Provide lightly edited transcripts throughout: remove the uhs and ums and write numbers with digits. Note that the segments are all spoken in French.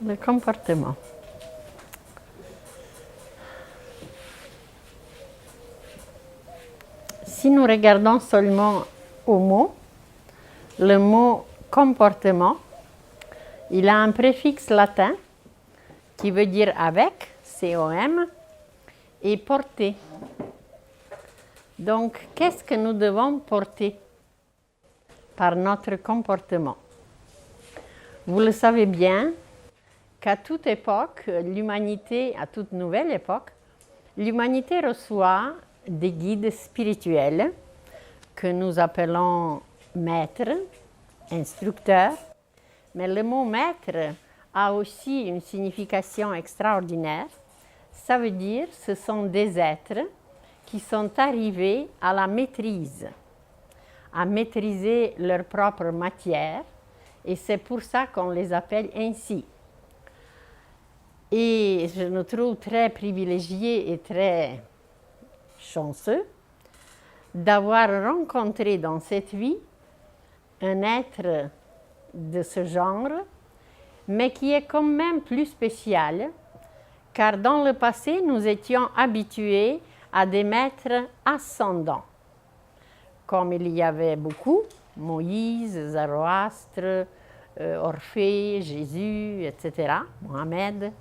Le comportement. Si nous regardons seulement au mot, le mot comportement, il a un préfixe latin qui veut dire avec, C-O-M, et porter. Donc, qu'est-ce que nous devons porter par notre comportement? Vous le savez bien qu'à toute époque, l'humanité, à toute nouvelle époque, l'humanité reçoit des guides spirituels que nous appelons maîtres, instructeurs. Mais le mot maître a aussi une signification extraordinaire. Ça veut dire que ce sont des êtres qui sont arrivés à la maîtrise, à maîtriser leur propre matière, et c'est pour ça qu'on les appelle ainsi. Et je nous trouve très privilégiés et très chanceux d'avoir rencontré dans cette vie un être de ce genre, mais qui est quand même plus spécial, car dans le passé, nous étions habitués à des maîtres ascendants, comme il y avait beaucoup, Moïse, Zoroastre, Orphée, Jésus, etc., Mohamed.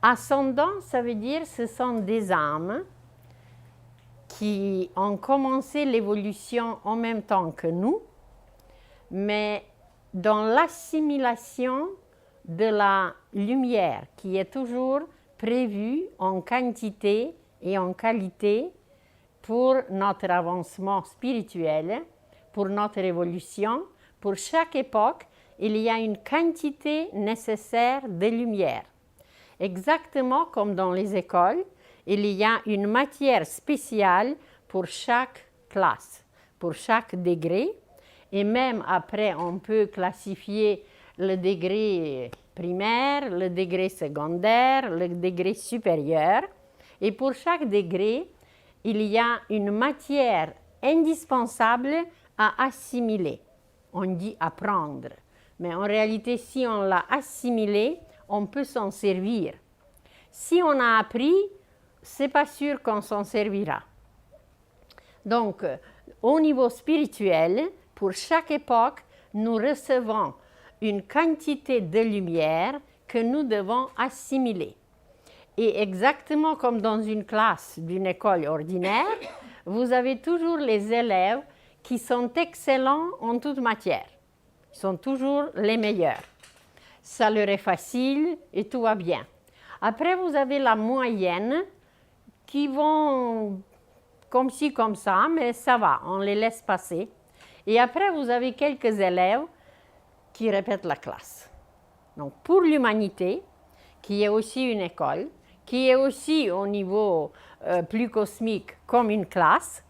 Ascendants, ça veut dire que ce sont des âmes qui ont commencé l'évolution en même temps que nous, mais dans l'assimilation de la lumière qui est toujours prévue en quantité et en qualité pour notre avancement spirituel, pour notre évolution. Pour chaque époque, il y a une quantité nécessaire de lumière. Exactement comme dans les écoles, il y a une matière spéciale pour chaque classe, pour chaque degré. Et même après, on peut classifier le degré primaire, le degré secondaire, le degré supérieur. Et pour chaque degré, il y a une matière indispensable à assimiler. On dit apprendre. Mais en réalité, si on l'a assimilé, on peut s'en servir. Si on a appris, c'est pas sûr qu'on s'en servira. Donc, au niveau spirituel, pour chaque époque, nous recevons une quantité de lumière que nous devons assimiler. Et exactement comme dans une classe d'une école ordinaire, vous avez toujours les élèves qui sont excellents en toute matière. Ils sont toujours les meilleurs. Ça leur est facile et tout va bien. Après, vous avez la moyenne qui vont comme ci, comme ça, mais ça va, on les laisse passer. Et après, vous avez quelques élèves qui répètent la classe. Donc, pour l'humanité, qui est aussi une école, qui est aussi au niveau plus cosmique comme une classe,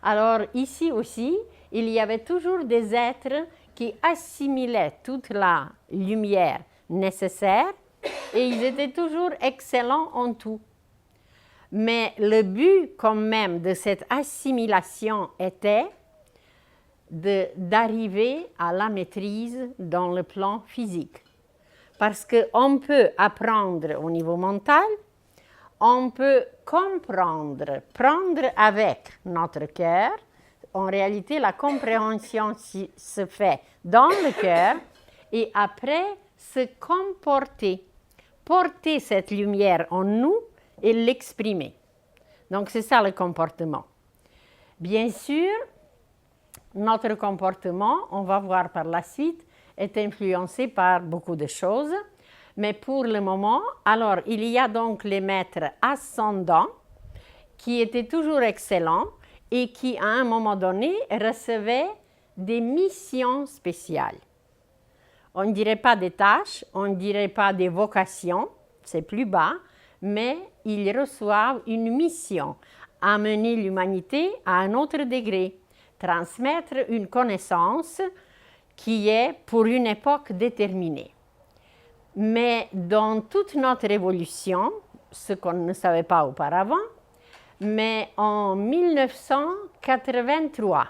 alors ici aussi, il y avait toujours des êtres qui assimilaient toute la lumière nécessaire et ils étaient toujours excellents en tout. Mais le but quand même de cette assimilation était d'arriver à la maîtrise dans le plan physique. Parce qu'on peut apprendre au niveau mental, on peut comprendre, prendre avec notre cœur. En réalité, la compréhension se fait dans le cœur et après se comporter, porter cette lumière en nous et l'exprimer. Donc, c'est ça le comportement. Bien sûr, notre comportement, on va voir par la suite, est influencé par beaucoup de choses. Mais pour le moment, alors, il y a donc les maîtres ascendants qui étaient toujours excellents et qui, à un moment donné, recevaient des missions spéciales. On ne dirait pas des tâches, on ne dirait pas des vocations, c'est plus bas, mais ils reçoivent une mission, amener l'humanité à un autre degré, transmettre une connaissance qui est pour une époque déterminée. Mais dans toute notre évolution, ce qu'on ne savait pas auparavant, mais en 1983,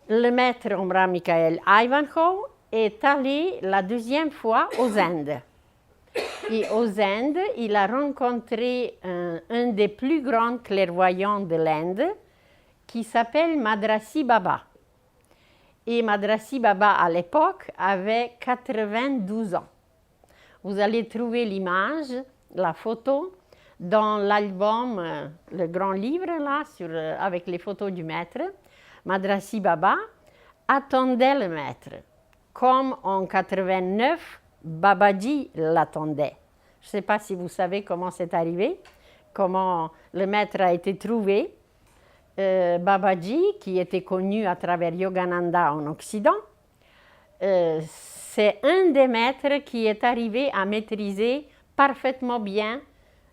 le maître Omraam Mikhaël Ivanhoe est allé la deuxième fois aux Indes. Et aux Indes, il a rencontré un des plus grands clairvoyants de l'Inde qui s'appelle Madrasi Baba. Et Madrasi Baba, à l'époque, avait 92 ans. Vous allez trouver l'image, la photo, dans l'album, le grand livre, là, avec les photos du maître. Madrasi Baba attendait le maître, comme en 89, Babaji l'attendait. Je ne sais pas si vous savez comment c'est arrivé, comment le maître a été trouvé. Babaji, qui était connu à travers Yogananda en Occident, c'est un des maîtres qui est arrivé à maîtriser parfaitement bien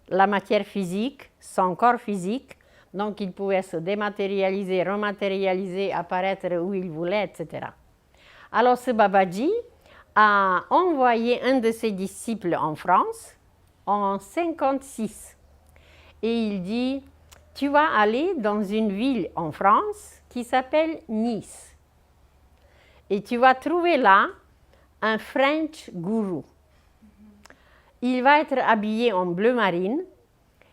la matière physique, son corps physique, donc il pouvait se dématérialiser, rematérialiser, apparaître où il voulait, etc. Alors ce Babaji a envoyé un de ses disciples en France en 1956 et il dit: tu vas aller dans une ville en France qui s'appelle Nice et tu vas trouver là un French guru. Il va être habillé en bleu marine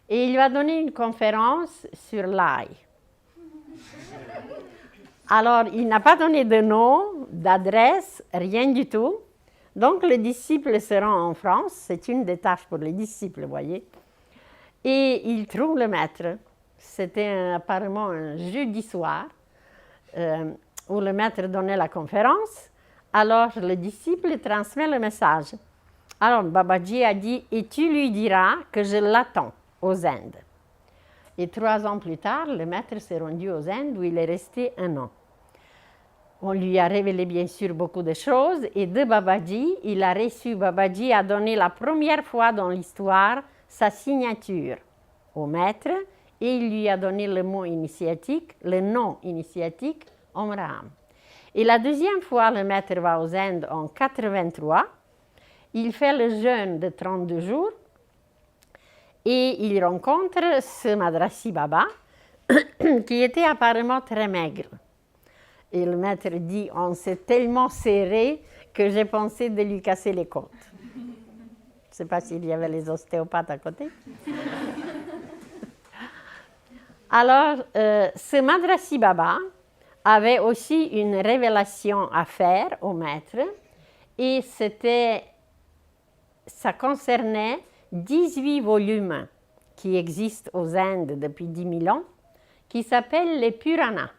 et il va donner une conférence sur l'ail. Alors, il n'a pas donné de nom, d'adresse, rien du tout. Donc, le disciple se rend en France, c'est une des tâches pour les disciples, vous voyez. Et il trouve le maître. C'était apparemment un jeudi soir où le maître donnait la conférence. Alors, le disciple transmet le message. Alors, Babaji a dit: et tu lui diras que je l'attends aux Indes. Et 3 ans plus tard, le maître s'est rendu aux Indes où il est resté 1 an. On lui a révélé bien sûr beaucoup de choses et de Babaji, Babaji a donné la première fois dans l'histoire sa signature au maître et il lui a donné le nom initiatique Om Ram. Et la deuxième fois, le maître va aux Indes en 1983. Il fait le jeûne de 32 jours et il rencontre ce Madrasi Baba qui était apparemment très maigre. Et le maître dit: on s'est tellement serré que j'ai pensé de lui casser les côtes. Je ne sais pas s'il y avait les ostéopathes à côté. Alors, ce Madrasi Baba avait aussi une révélation à faire au maître et ça concernait 18 volumes qui existent aux Indes depuis 10 000 ans, qui s'appellent les Puranas.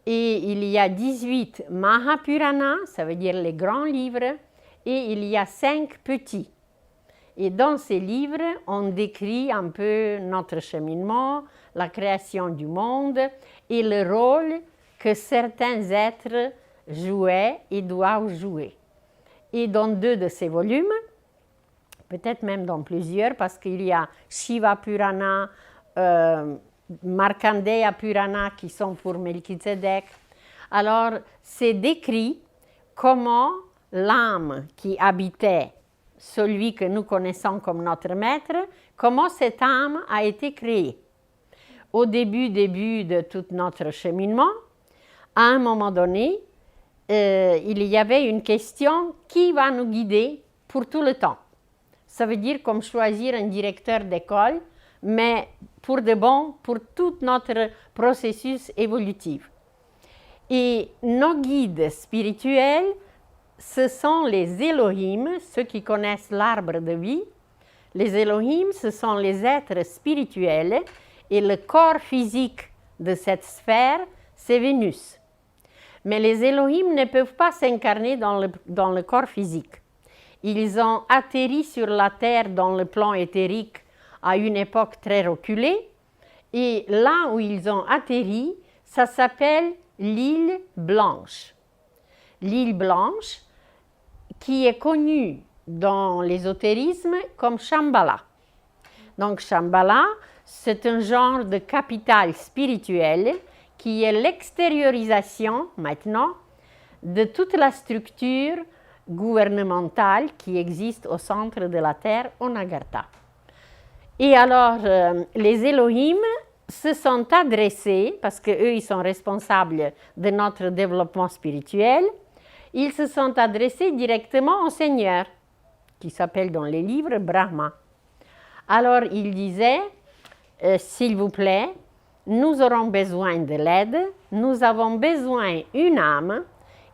Et il y a 18 Mahapuranas, ça veut dire les grands livres, et il y a 5 petits. Et dans ces livres, on décrit un peu notre cheminement, la création du monde et le rôle que certains êtres jouaient et doivent jouer. Et dans 2 de ces volumes, peut-être même dans plusieurs, parce qu'il y a Shiva Purana, Markandeya Purana qui sont pour Melchizedek. Alors, c'est décrit comment l'âme qui habitait celui que nous connaissons comme notre maître, comment cette âme a été créée. Au début de tout notre cheminement, à un moment donné, il y avait une question: qui va nous guider pour tout le temps? Ça veut dire comme choisir un directeur d'école, mais pour de bon, pour tout notre processus évolutif. Et nos guides spirituels, ce sont les Elohim, ceux qui connaissent l'arbre de vie. Les Elohim, ce sont les êtres spirituels et le corps physique de cette sphère, c'est Vénus. Mais les Elohim ne peuvent pas s'incarner dans le corps physique. Ils ont atterri sur la Terre dans le plan éthérique à une époque très reculée. Et là où ils ont atterri, ça s'appelle l'île Blanche. L'île Blanche, qui est connue dans l'ésotérisme comme Shambhala. Donc Shambhala, c'est un genre de capital spirituel qui est l'extériorisation maintenant de toute la structure gouvernementale qui existe au centre de la Terre, au Nagartha. Et alors, les Elohim se sont adressés, parce qu'eux, ils sont responsables de notre développement spirituel, ils se sont adressés directement au Seigneur, qui s'appelle dans les livres Brahma. Alors, ils disaient, s'il vous plaît, nous aurons besoin de l'aide, nous avons besoin d'une âme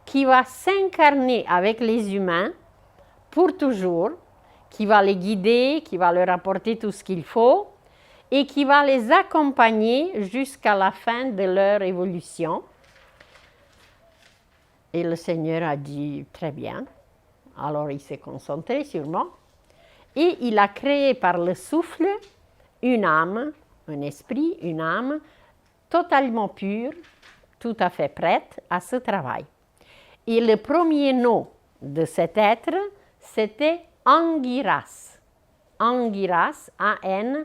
qui va s'incarner avec les humains pour toujours, qui va les guider, qui va leur apporter tout ce qu'il faut et qui va les accompagner jusqu'à la fin de leur évolution. Et le Seigneur a dit, très bien. Alors il s'est concentré sûrement et il a créé par le souffle une âme, un esprit, une âme totalement pure, tout à fait prête à ce travail. Et le premier nom de cet être, c'était Anguirras. Anguirras, A-N-G-U-I-R-A-S.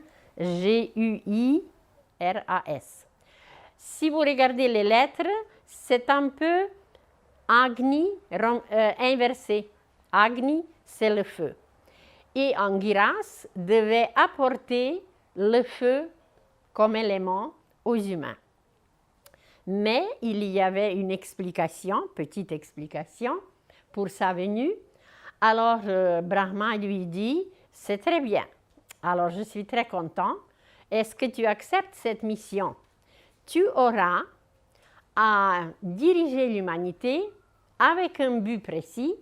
Si vous regardez les lettres, c'est un peu Agni inversé. Agni, c'est le feu. Et Anguirras devait apporter le feu comme élément aux humains. Mais il y avait une explication, petite explication, pour sa venue. Alors Brahma lui dit, c'est très bien. Alors je suis très content. Est-ce que tu acceptes cette mission? Tu auras à diriger l'humanité avec un but précis,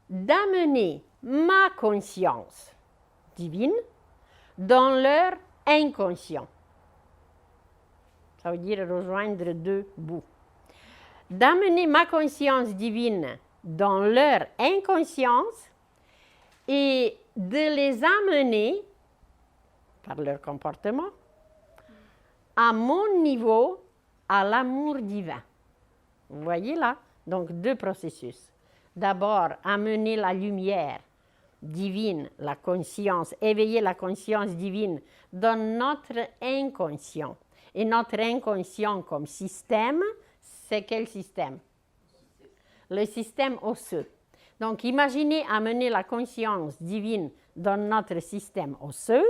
d'amener ma conscience divine dans leur inconscient. Ça veut dire rejoindre deux bouts. D'amener ma conscience divine dans leur inconscience et de les amener, par leur comportement, à mon niveau, à l'amour divin. Vous voyez là? Donc, deux processus. D'abord, amener la lumière divine, la conscience, éveiller la conscience divine dans notre inconscient. Et notre inconscient comme système, c'est quel système? Le système osseux. Donc, imaginez amener la conscience divine dans notre système osseux,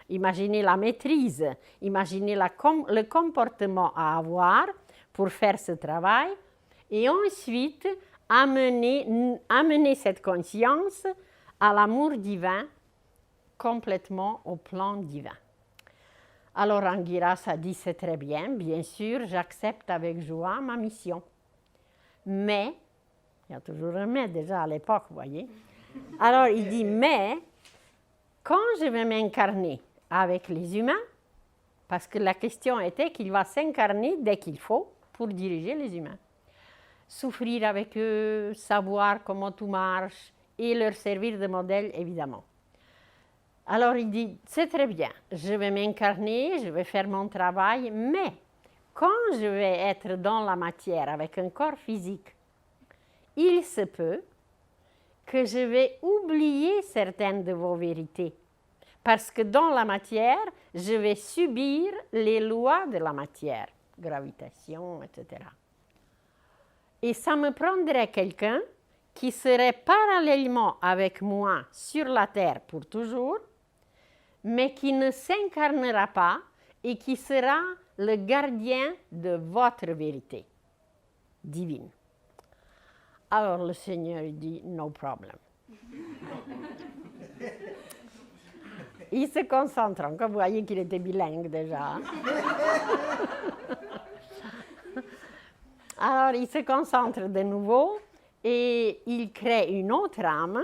imaginez la maîtrise, imaginez le comportement à avoir pour faire ce travail, et ensuite amener cette conscience à l'amour divin, complètement au plan divin. Alors Anguirras a dit, c'est très bien, bien sûr, j'accepte avec joie ma mission. Mais, il y a toujours un mais déjà à l'époque, vous voyez. Alors il dit, mais, quand je vais m'incarner avec les humains, parce que la question était qu'il va s'incarner dès qu'il faut pour diriger les humains. Souffrir avec eux, savoir comment tout marche et leur servir de modèle, évidemment. Alors il dit, c'est très bien, je vais m'incarner, je vais faire mon travail, mais quand je vais être dans la matière avec un corps physique, il se peut que je vais oublier certaines de vos vérités. Parce que dans la matière, je vais subir les lois de la matière, gravitation, etc. Et ça me prendrait quelqu'un qui serait parallèlement avec moi sur la terre pour toujours, mais qui ne s'incarnera pas et qui sera le gardien de votre vérité divine. Alors le Seigneur dit, no problem. Il se concentre, vous voyez qu'il était bilingue déjà. Alors il se concentre de nouveau et il crée une autre âme.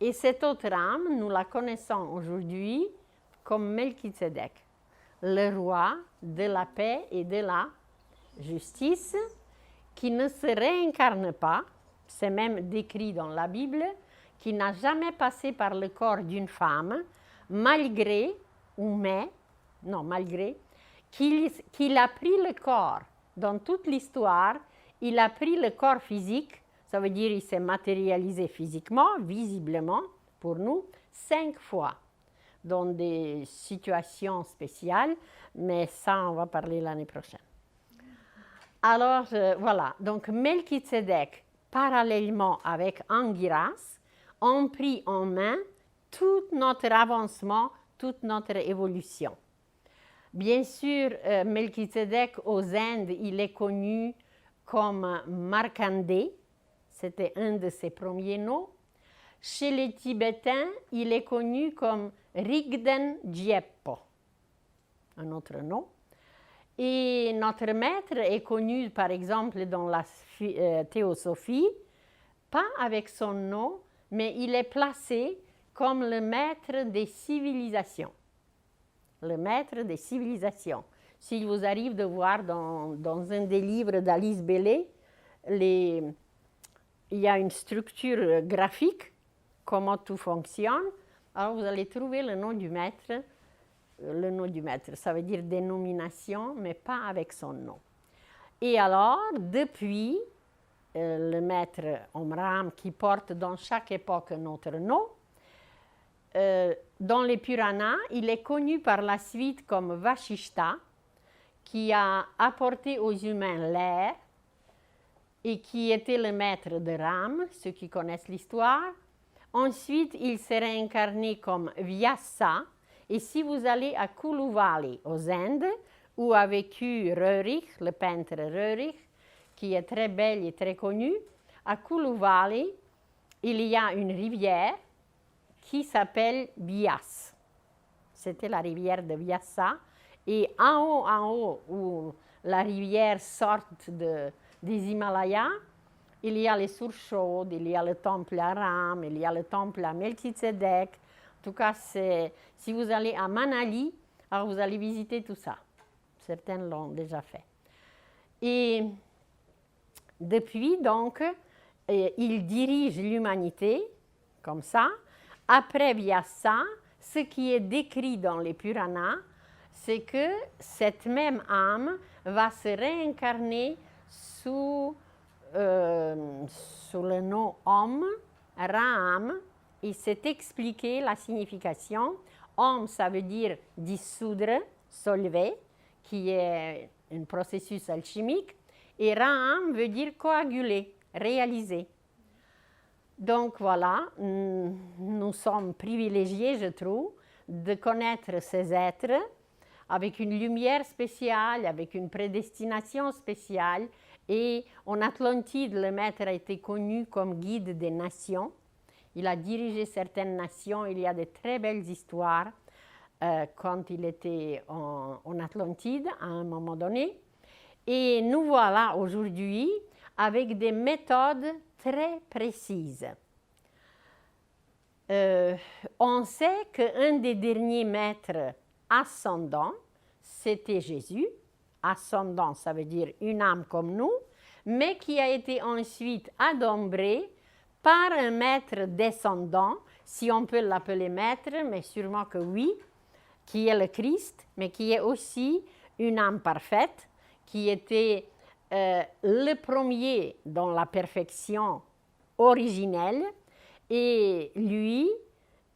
Et cette autre âme, nous la connaissons aujourd'hui comme Melchizedek, le roi de la paix et de la justice, qui ne se réincarne pas, c'est même décrit dans la Bible, qui n'a jamais passé par le corps d'une femme, malgré qu'il a pris le corps. Dans toute l'histoire, il a pris le corps physique, ça veut dire qu'il s'est matérialisé physiquement, visiblement, pour nous, 5 fois, dans des situations spéciales, mais ça, on va parler l'année prochaine. Alors, voilà, donc Melchizedek, parallèlement avec Anguirras, ont pris en main tout notre avancement, toute notre évolution. Bien sûr, Melchizedek aux Indes, il est connu comme Markandé, c'était un de ses premiers noms. Chez les Tibétains, il est connu comme Rigden Djeppo, un autre nom. Et notre maître est connu, par exemple, dans la théosophie, pas avec son nom, mais il est placé comme le maître des civilisations. Le maître des civilisations. S'il vous arrive de voir dans un des livres d'Alice Bailey, il y a une structure graphique, comment tout fonctionne. Alors vous allez trouver le nom du maître. Le nom du maître, ça veut dire dénomination, mais pas avec son nom. Et alors, depuis le maître Omraam, qui porte dans chaque époque un autre nom, dans les Puranas, il est connu par la suite comme Vashishta, qui a apporté aux humains l'air et qui était le maître de Ram, ceux qui connaissent l'histoire. Ensuite, il s'est réincarné comme Vyasa. Et si vous allez à Kulu Valley, aux Indes, où a vécu Röhrig, le peintre Röhrig, qui est très belle et très connu, à Kulu Valley, il y a une rivière qui s'appelle Bias. C'était la rivière de Vyasa. Et en haut, où la rivière sort des Himalayas, il y a les sources chaudes, il y a le temple à Ram, il y a le temple à Melchizedek. En tout cas, si vous allez à Manali, alors vous allez visiter tout ça. Certains l'ont déjà fait. Et depuis, donc, il dirige l'humanité, comme ça. Après Vyasa, ce qui est décrit dans les Puranas, c'est que cette même âme va se réincarner sous le nom Om, Ram, et c'est expliqué la signification. Om, ça veut dire dissoudre, solver, qui est un processus alchimique, et Ram veut dire coaguler, réaliser. Donc voilà, nous sommes privilégiés, je trouve, de connaître ces êtres avec une lumière spéciale, avec une prédestination spéciale. Et en Atlantide, le maître a été connu comme guide des nations. Il a dirigé certaines nations. Il y a de très belles histoires quand il était en Atlantide à un moment donné. Et nous voilà aujourd'hui avec des méthodes très précises. On sait qu'un des derniers maîtres ascendants, c'était Jésus. Ascendant, ça veut dire une âme comme nous, mais qui a été ensuite adombré par un maître descendant, si on peut l'appeler maître, mais sûrement que oui, qui est le Christ, mais qui est aussi une âme parfaite, qui était le premier dans la perfection originelle, et lui,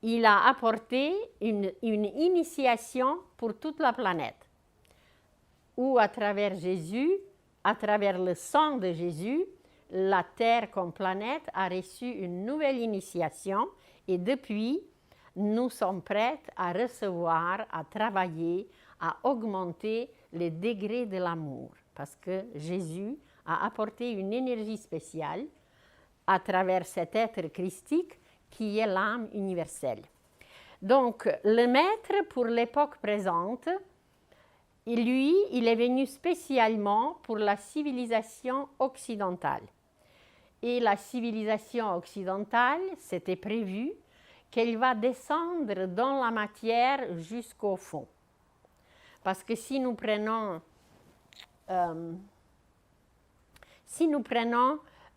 il a apporté une initiation pour toute la planète, où à travers Jésus, à travers le sang de Jésus, la Terre comme planète a reçu une nouvelle initiation et depuis, nous sommes prêts à recevoir, à travailler, à augmenter les degrés de l'amour. Parce que Jésus a apporté une énergie spéciale à travers cet être christique qui est l'âme universelle. Donc, le maître pour l'époque présente, lui, il est venu spécialement pour la civilisation occidentale. Et la civilisation occidentale, c'était prévu qu'elle va descendre dans la matière jusqu'au fond. Parce que si nous prenons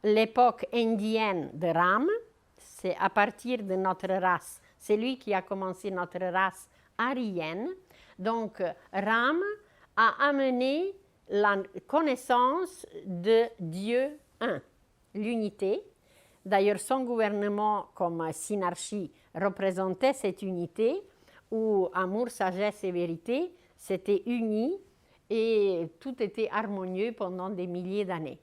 l'époque indienne de Ram, c'est à partir de notre race, c'est lui qui a commencé notre race aryenne. Donc, Ram a amené la connaissance de Dieu un, l'unité. D'ailleurs, son gouvernement, comme synarchie, représentait cette unité où amour, sagesse et vérité s'étaient unis et tout était harmonieux pendant des milliers d'années.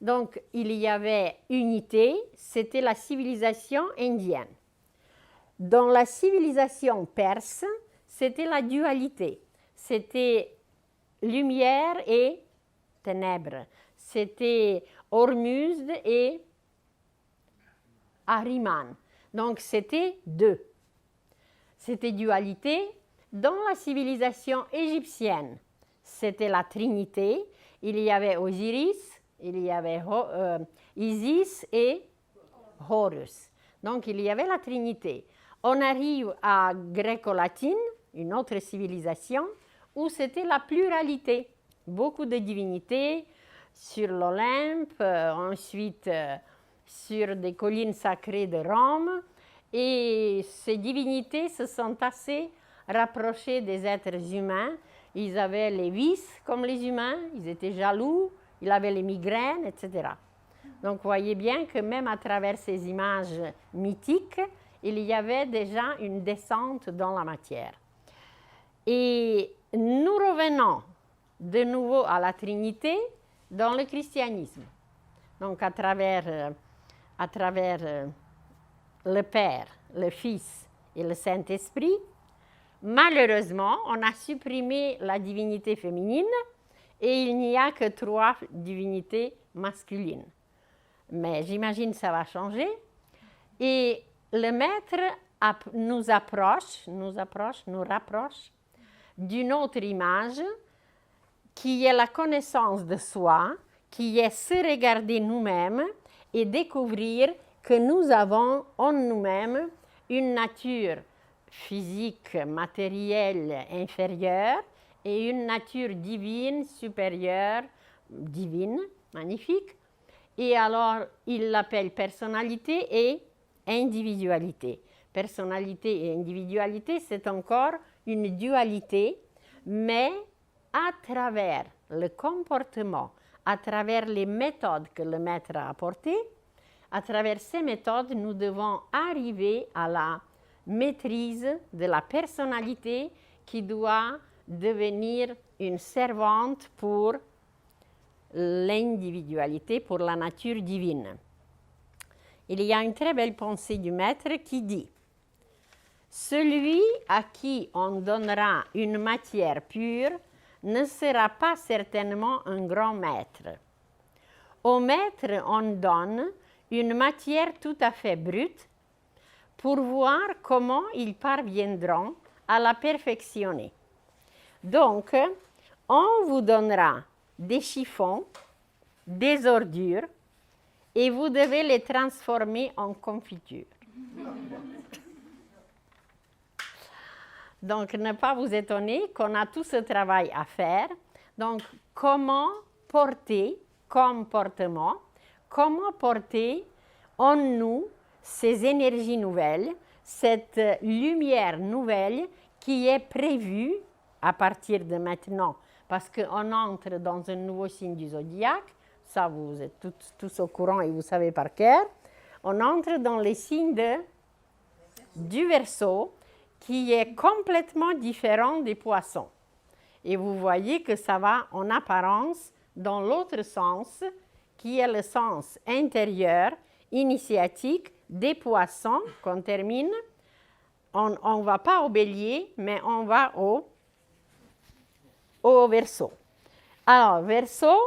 Donc, il y avait unité, c'était la civilisation indienne. Dans la civilisation perse, c'était la dualité. C'était lumière et ténèbres. C'était Hormuzd et Ahriman. Donc c'était deux. C'était dualité. Dans la civilisation égyptienne, c'était la Trinité. Il y avait Osiris, il y avait Isis et Horus. Donc il y avait la Trinité. On arrive à gréco-latine, une autre civilisation, où c'était la pluralité. Beaucoup de divinités sur l'Olympe, ensuite sur des collines sacrées de Rome. Et ces divinités se sont assez rapprochées des êtres humains. Ils avaient les vices comme les humains, ils étaient jaloux, ils avaient les migraines, etc. Donc vous voyez bien que même à travers ces images mythiques, il y avait déjà une descente dans la matière. Et nous revenons de nouveau à la Trinité dans le christianisme. Donc à travers le Père, le Fils et le Saint-Esprit, malheureusement, on a supprimé la divinité féminine et il n'y a que 3 divinités masculines. Mais j'imagine que ça va changer. Et le Maître nous rapproche d'une autre image qui est la connaissance de soi, qui est se regarder nous-mêmes et découvrir que nous avons en nous-mêmes une nature physique, matérielle inférieure et une nature divine supérieure, divine, magnifique. Et alors, il l'appelle personnalité et individualité. Personnalité et individualité, c'est encore une dualité, mais à travers le comportement, à travers les méthodes que le Maître a apportées, à travers ces méthodes, nous devons arriver à la maîtrise de la personnalité qui doit devenir une servante pour l'individualité, pour la nature divine. Il y a une très belle pensée du Maître qui dit « Celui à qui on donnera une matière pure ne sera pas certainement un grand maître. Au maître, on donne une matière tout à fait brute pour voir comment ils parviendront à la perfectionner. Donc, on vous donnera des chiffons, des ordures, et vous devez les transformer en confiture. » Donc, ne pas vous étonner qu'on a tout ce travail à faire. Donc, comment porter comportement, comment porter en nous ces énergies nouvelles, cette lumière nouvelle qui est prévue à partir de maintenant, parce qu'on entre dans un nouveau signe du zodiaque, ça vous êtes tous au courant et vous savez par cœur, on entre dans les signes du Verseau, qui est complètement différent des poissons. Et vous voyez que ça va en apparence dans l'autre sens, qui est le sens intérieur, initiatique des poissons qu'on termine. On ne va pas au Bélier, mais on va au Verseau. Alors, Verseau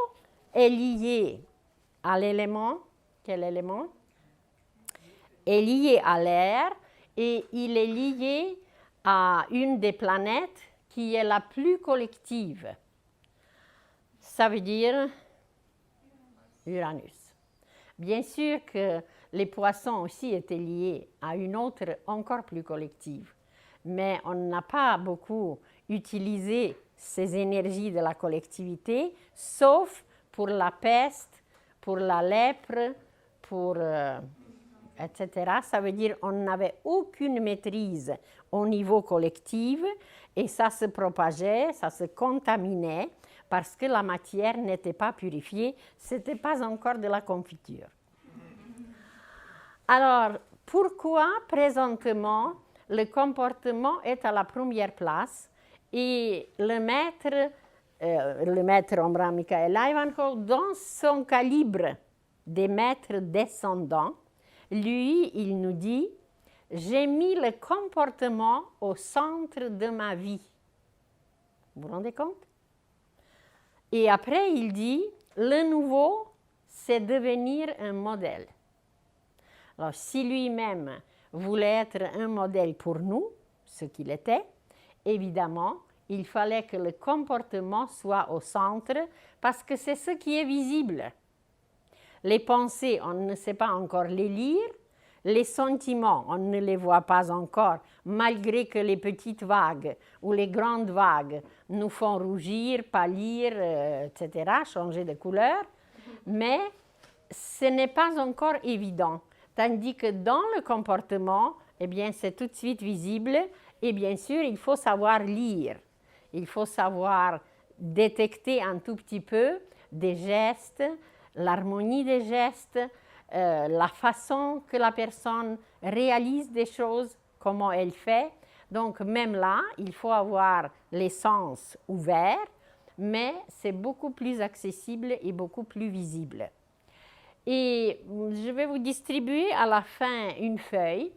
est lié à l'élément. Quel élément? Est lié à l'air et il est lié à une des planètes qui est la plus collective. Ça veut dire Uranus. Bien sûr que les poissons aussi étaient liés à une autre encore plus collective, mais on n'a pas beaucoup utilisé ces énergies de la collectivité, sauf pour la peste, pour la lèpre, pour etc. Ça veut dire qu'on n'avait aucune maîtrise au niveau collectif et ça se propageait, ça se contaminait parce que la matière n'était pas purifiée, ce n'était pas encore de la confiture. Alors, pourquoi présentement le comportement est à la première place et le maître Ombrand Michael Ivanhoe, dans son calibre des maîtres descendants, lui, il nous dit « J'ai mis le comportement au centre de ma vie. » Vous vous rendez compte? Et après, il dit « Le nouveau, c'est devenir un modèle. » Alors, si lui-même voulait être un modèle pour nous, ce qu'il était, évidemment, il fallait que le comportement soit au centre parce que c'est ce qui est visible. Les pensées, on ne sait pas encore les lire. Les sentiments, on ne les voit pas encore, malgré que les petites vagues ou les grandes vagues nous font rougir, pâlir, etc., changer de couleur. Mais ce n'est pas encore évident. Tandis que dans le comportement, eh bien, c'est tout de suite visible. Et bien sûr, il faut savoir lire. Il faut savoir détecter un tout petit peu des gestes, l'harmonie des gestes, la façon que la personne réalise des choses, comment elle fait. Donc, même là, il faut avoir les sens ouverts, mais c'est beaucoup plus accessible et beaucoup plus visible. Et je vais vous distribuer à la fin une feuille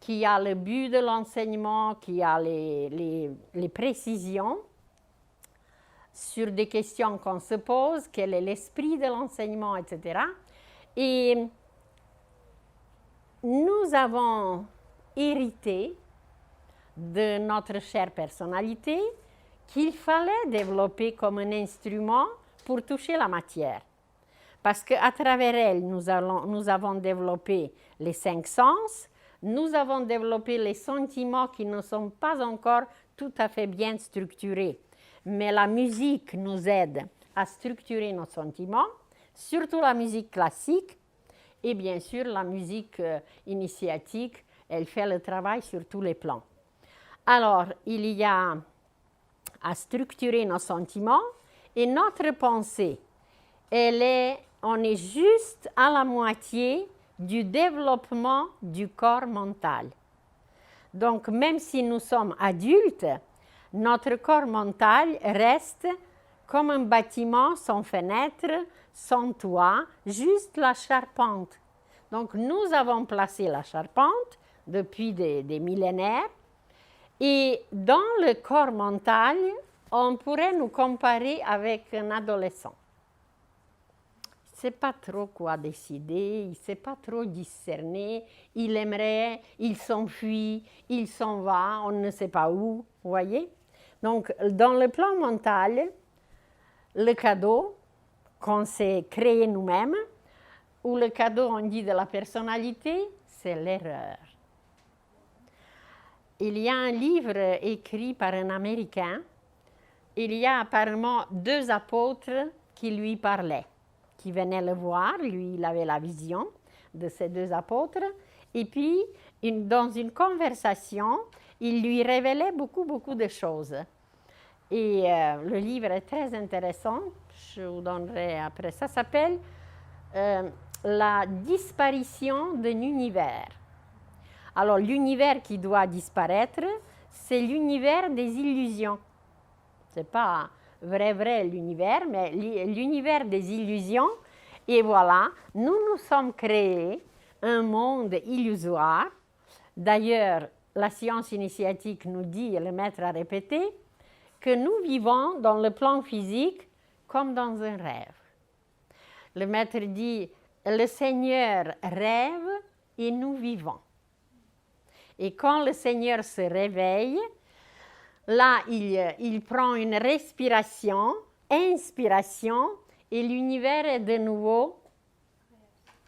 qui a le but de l'enseignement, qui a les précisions sur des questions qu'on se pose, quel est l'esprit de l'enseignement, etc. Et nous avons hérité de notre chère personnalité qu'il fallait développer comme un instrument pour toucher la matière. Parce qu'à travers elle, nous avons développé les 5 sens, nous avons développé les sentiments qui ne sont pas encore tout à fait bien structurés. Mais la musique nous aide à structurer nos sentiments, surtout la musique classique, et bien sûr la musique initiatique, elle fait le travail sur tous les plans. Alors, il y a à structurer nos sentiments et notre pensée, on est juste à la moitié du développement du corps mental. Donc, même si nous sommes adultes, notre corps mental reste comme un bâtiment sans fenêtre, sans toit, juste la charpente. Donc, nous avons placé la charpente depuis des millénaires. Et dans le corps mental, on pourrait nous comparer avec un adolescent. Il ne sait pas trop quoi décider, il ne sait pas trop discerner, il aimerait, il s'enfuit, il s'en va, on ne sait pas où, vous voyez? Donc, dans le plan mental, le cadeau qu'on s'est créé nous-mêmes, ou le cadeau, on dit, de la personnalité, c'est l'erreur. Il y a un livre écrit par un Américain, il y a apparemment 2 apôtres qui lui parlaient, qui venaient le voir, lui, il avait la vision de ces 2 apôtres, et puis, dans une conversation, il lui révélait beaucoup de choses. Et le livre est très intéressant, je vous donnerai après. Ça s'appelle La disparition d'un univers. Alors, l'univers qui doit disparaître, c'est l'univers des illusions. Ce n'est pas vrai l'univers, mais l'univers des illusions. Et voilà, nous sommes créés un monde illusoire. D'ailleurs, la science initiatique nous dit, et le maître a répété, que nous vivons dans le plan physique comme dans un rêve. Le maître dit, le Seigneur rêve et nous vivons. Et quand le Seigneur se réveille, là, il prend une respiration, inspiration, et l'univers est de nouveau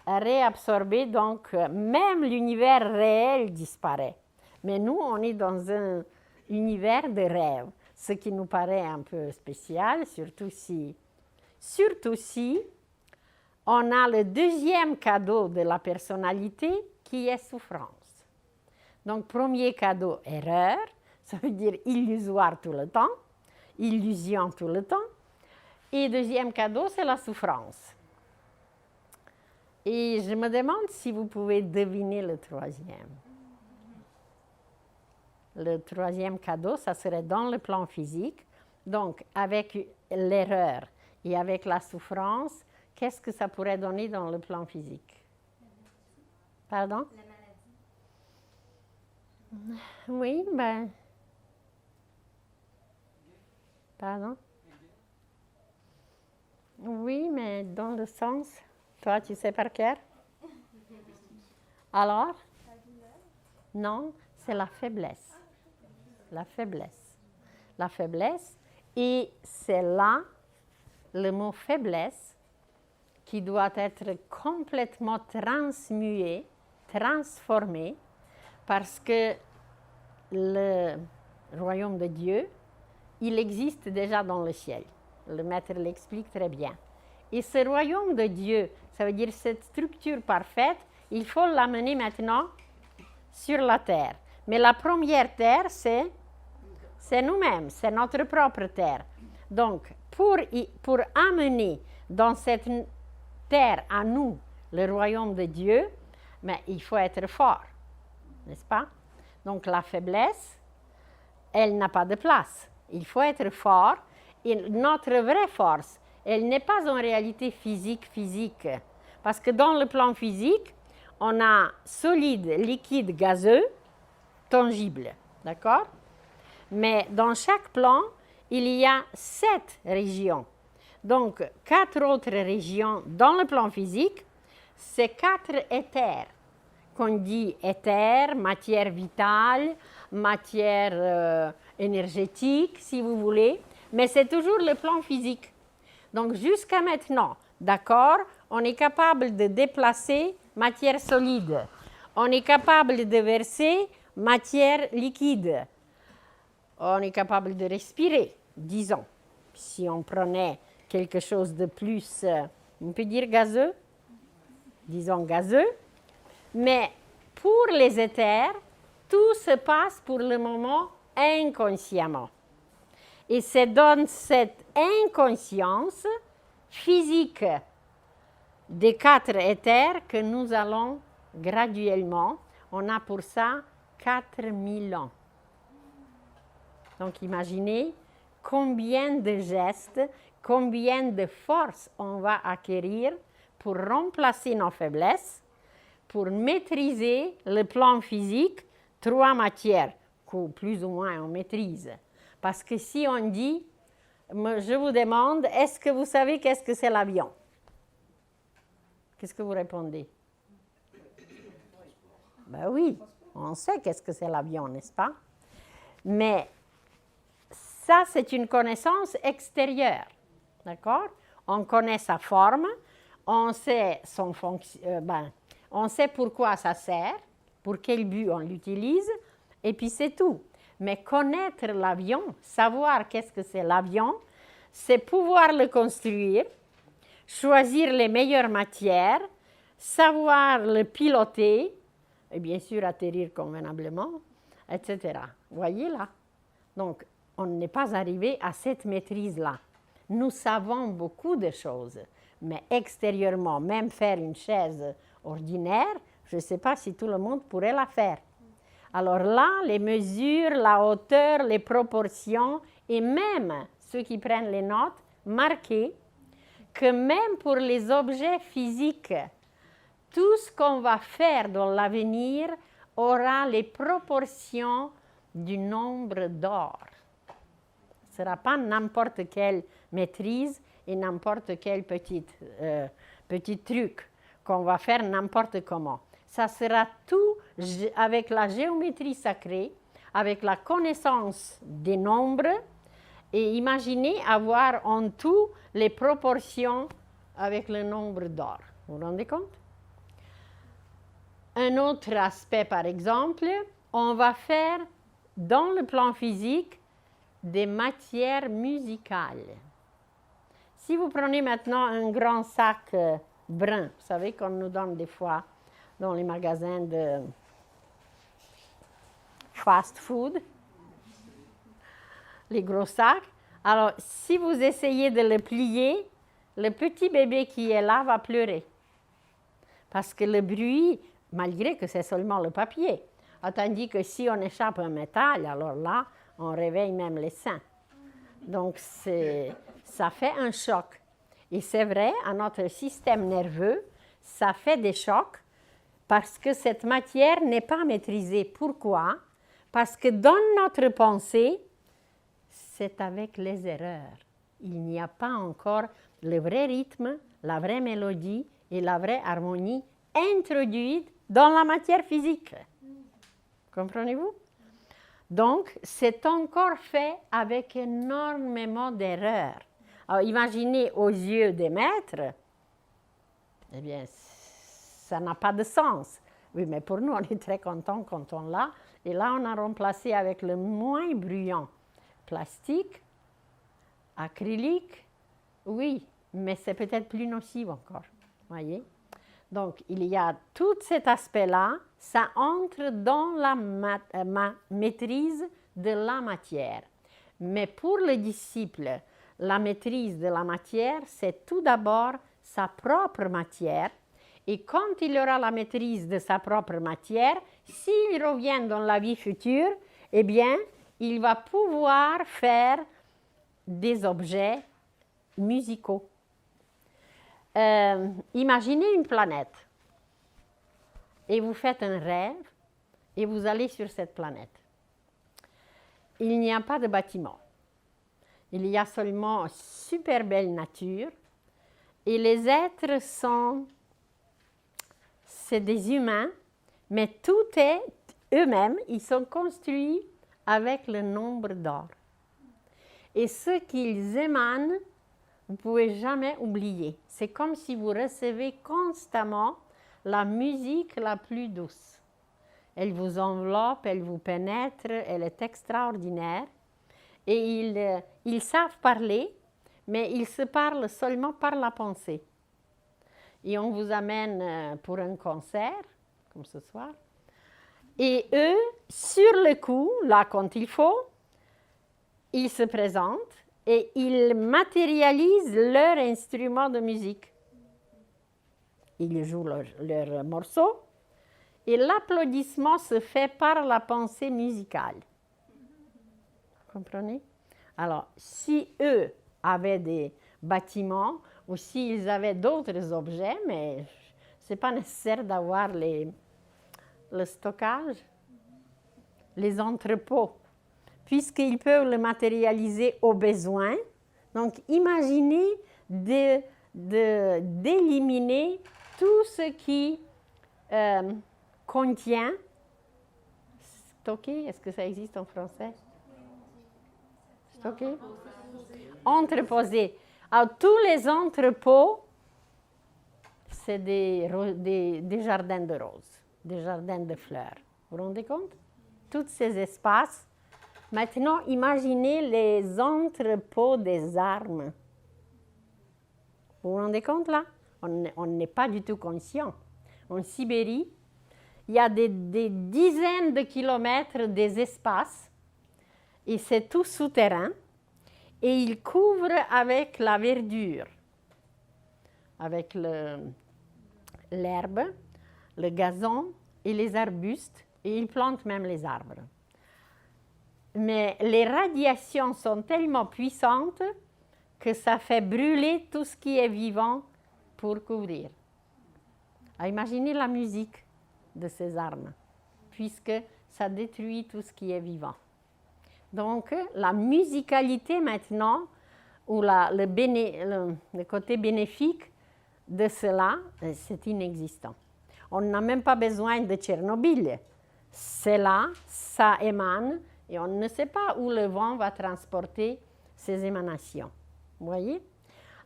réabsorbé. Donc, même l'univers réel disparaît. Mais nous, on est dans un univers de rêve, ce qui nous paraît un peu spécial, surtout si on a le 2e cadeau de la personnalité qui est souffrance. Donc, premier cadeau, erreur, ça veut dire illusoire tout le temps, illusion tout le temps. Et 2e cadeau, c'est la souffrance. Et je me demande si vous pouvez deviner le 3e. Le 3e cadeau, ça serait dans le plan physique. Donc, avec l'erreur et avec la souffrance, qu'est-ce que ça pourrait donner dans le plan physique? Pardon? La maladie. Oui, ben... Pardon? Oui, mais dans le sens... Toi, tu sais par cœur? Alors? Non, c'est la faiblesse. La faiblesse. La faiblesse. Et c'est là le mot faiblesse qui doit être complètement transmué, transformé, parce que le royaume de Dieu, il existe déjà dans le ciel. Le maître l'explique très bien. Et ce royaume de Dieu, ça veut dire cette structure parfaite, il faut l'amener maintenant sur la terre. Mais la première terre, c'est nous-mêmes, c'est notre propre terre. Donc, pour amener dans cette terre à nous le royaume de Dieu, mais il faut être fort, n'est-ce pas? Donc, la faiblesse, elle n'a pas de place. Il faut être fort. Et notre vraie force, elle n'est pas en réalité physique. Parce que dans le plan physique, on a solide, liquide, gazeux, tangible. D'accord? Mais dans chaque plan, il y a 7 régions. Donc, 4 autres régions dans le plan physique, c'est 4 éthers. Qu'on dit éther, matière vitale, matière énergétique, si vous voulez. Mais c'est toujours le plan physique. Donc, jusqu'à maintenant, d'accord, on est capable de déplacer matière solide. On est capable de verser matière liquide. On est capable de respirer, disons. Si on prenait quelque chose de plus, on peut dire gazeux, disons gazeux. Mais pour les éthers, tout se passe pour le moment inconsciemment. Et c'est dans cette inconscience physique des 4 éthers que nous allons graduellement, on a pour ça 4000 ans. Donc imaginez combien de gestes, combien de force on va acquérir pour remplacer nos faiblesses, pour maîtriser le plan physique, 3 matières que plus ou moins on maîtrise. Parce que si on dit, je vous demande, est-ce que vous savez qu'est-ce que c'est l'avion? Qu'est-ce que vous répondez? Ben oui, on sait qu'est-ce que c'est l'avion, n'est-ce pas? Mais ça, c'est une connaissance extérieure, d'accord? On connaît sa forme, on sait son on sait pourquoi ça sert, pour quel but on l'utilise, et puis c'est tout. Mais connaître l'avion, savoir qu'est-ce que c'est l'avion, c'est pouvoir le construire, choisir les meilleures matières, savoir le piloter, et bien sûr atterrir convenablement, etc. Voyez là? Donc, on n'est pas arrivé à cette maîtrise-là. Nous savons beaucoup de choses, mais extérieurement, même faire une chaise ordinaire, je ne sais pas si tout le monde pourrait la faire. Alors là, les mesures, la hauteur, les proportions, et même ceux qui prennent les notes, marquez que même pour les objets physiques, tout ce qu'on va faire dans l'avenir aura les proportions du nombre d'or. Ce ne sera pas n'importe quelle maîtrise et n'importe quel petit truc qu'on va faire n'importe comment. Ça sera tout avec la géométrie sacrée, avec la connaissance des nombres, et imaginez avoir en tout les proportions avec le nombre d'or. Vous vous rendez compte? Un autre aspect, par exemple, on va faire dans le plan physique des matières musicales. Si vous prenez maintenant un grand sac brun, vous savez qu'on nous donne des fois dans les magasins de fast food, les gros sacs. Alors, si vous essayez de le plier, le petit bébé qui est là va pleurer. Parce que le bruit, malgré que c'est seulement le papier, tandis que si on échappe un métal, alors là, on réveille même les seins. Donc, ça fait un choc. Et c'est vrai, à notre système nerveux, ça fait des chocs parce que cette matière n'est pas maîtrisée. Pourquoi? Parce que dans notre pensée, c'est avec les erreurs. Il n'y a pas encore le vrai rythme, la vraie mélodie et la vraie harmonie introduite dans la matière physique. Comprenez-vous? Donc, c'est encore fait avec énormément d'erreurs. Alors, imaginez aux yeux des maîtres, eh bien, ça n'a pas de sens. Oui, mais pour nous, on est très contents quand on l'a. Et là, on a remplacé avec le moins bruyant. Plastique, acrylique, oui, mais c'est peut-être plus nocif encore. Voyez? Donc, il y a tout cet aspect-là, ça entre dans la maîtrise de la matière. Mais pour le disciple, la maîtrise de la matière, c'est tout d'abord sa propre matière. Et quand il aura la maîtrise de sa propre matière, s'il revient dans la vie future, eh bien, il va pouvoir faire des objets musicaux. Imaginez une planète et vous faites un rêve et vous allez sur cette planète. Il n'y a pas de bâtiment. Il y a seulement une super belle nature et les êtres c'est des humains, mais tout est eux-mêmes, ils sont construits avec le nombre d'or. Et ce qu'ils émanent, vous ne pouvez jamais oublier. C'est comme si vous recevez constamment la musique la plus douce. Elle vous enveloppe, elle vous pénètre, elle est extraordinaire. Et ils savent parler, mais ils se parlent seulement par la pensée. Et on vous amène pour un concert, comme ce soir. Et eux, sur le coup, là, quand il faut, ils se présentent et ils matérialisent leur instrument de musique. Ils jouent leur morceau et l'applaudissement se fait par la pensée musicale. Vous comprenez? Alors, si eux avaient des bâtiments ou s'ils avaient d'autres objets, mais ce n'est pas nécessaire d'avoir le stockage, les entrepôts, puisqu'ils peuvent le matérialiser au besoin. Donc, imaginez d'éliminer tout ce qui contient, stocker, est-ce que ça existe en français? Stocker? Entreposer. Alors, tous les entrepôts, c'est des jardins de roses, des jardins de fleurs. Vous vous rendez compte? Tous ces espaces. Maintenant, imaginez les entrepôts des armes. Vous vous rendez compte là? On n'est pas du tout conscient. En Sibérie, il y a des dizaines de kilomètres des espaces et c'est tout souterrain. Et ils couvrent avec la verdure, avec l'herbe, le gazon et les arbustes, et ils plantent même les arbres. Mais les radiations sont tellement puissantes que ça fait brûler tout ce qui est vivant pour couvrir. Alors, imaginez la musique de ces armes, puisque ça détruit tout ce qui est vivant. Donc, la musicalité maintenant, ou le côté bénéfique de cela, c'est inexistant. On n'a même pas besoin de Tchernobyl. C'est là, ça émane, et on ne sait pas où le vent va transporter ces émanations. Vous voyez?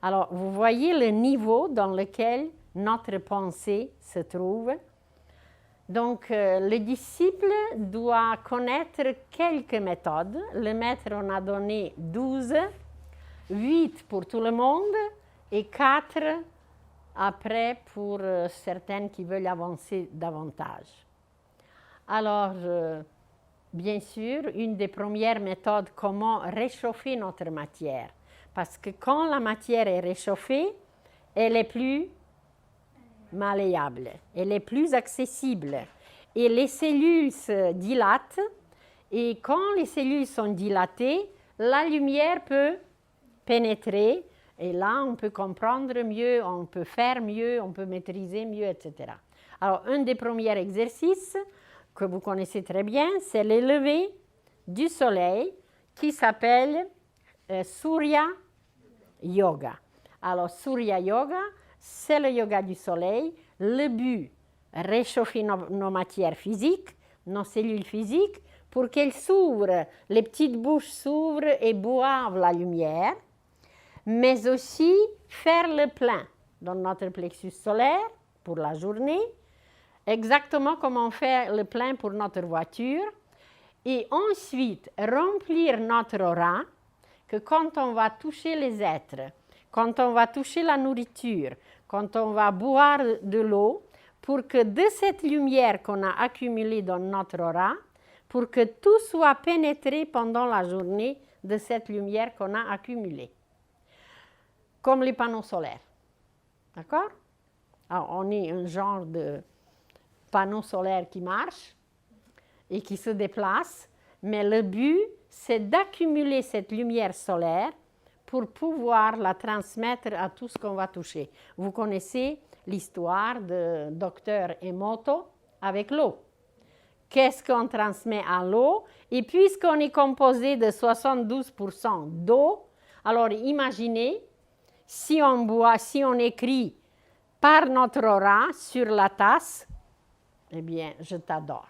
Alors, vous voyez le niveau dans lequel notre pensée se trouve. Donc, le disciple doit connaître quelques méthodes. Le maître en a donné 12, 8 pour tout le monde et 4 après pour certaines qui veulent avancer davantage. Alors, bien sûr, une des premières méthodes, comment réchauffer notre matière. Parce que quand la matière est réchauffée, elle est plus malléable, elle est plus accessible et les cellules se dilatent et quand les cellules sont dilatées, la lumière peut pénétrer et là on peut comprendre mieux, on peut faire mieux, on peut maîtriser mieux, etc. Alors un des premiers exercices que vous connaissez très bien, c'est le lever du soleil qui s'appelle Surya Yoga. Alors Surya Yoga, c'est le yoga du soleil. Le but, réchauffer nos matières physiques, nos cellules physiques, pour qu'elles s'ouvrent, les petites bouches s'ouvrent et boivent la lumière, mais aussi faire le plein dans notre plexus solaire pour la journée, exactement comme on fait le plein pour notre voiture, et ensuite remplir notre aura, que quand on va toucher les êtres, quand on va toucher la nourriture, quand on va boire de l'eau, pour que de cette lumière qu'on a accumulée dans notre aura, pour que tout soit pénétré pendant la journée de cette lumière qu'on a accumulée. Comme les panneaux solaires. D'accord? Alors, on est un genre de panneau solaire qui marche et qui se déplace, mais le but, c'est d'accumuler cette lumière solaire pour pouvoir la transmettre à tout ce qu'on va toucher. Vous connaissez l'histoire de Dr Emoto avec l'eau. Qu'est-ce qu'on transmet à l'eau? Et puisqu'on est composé de 72% d'eau, alors imaginez, si on boit, si on écrit par notre aura sur la tasse, eh bien, je t'adore.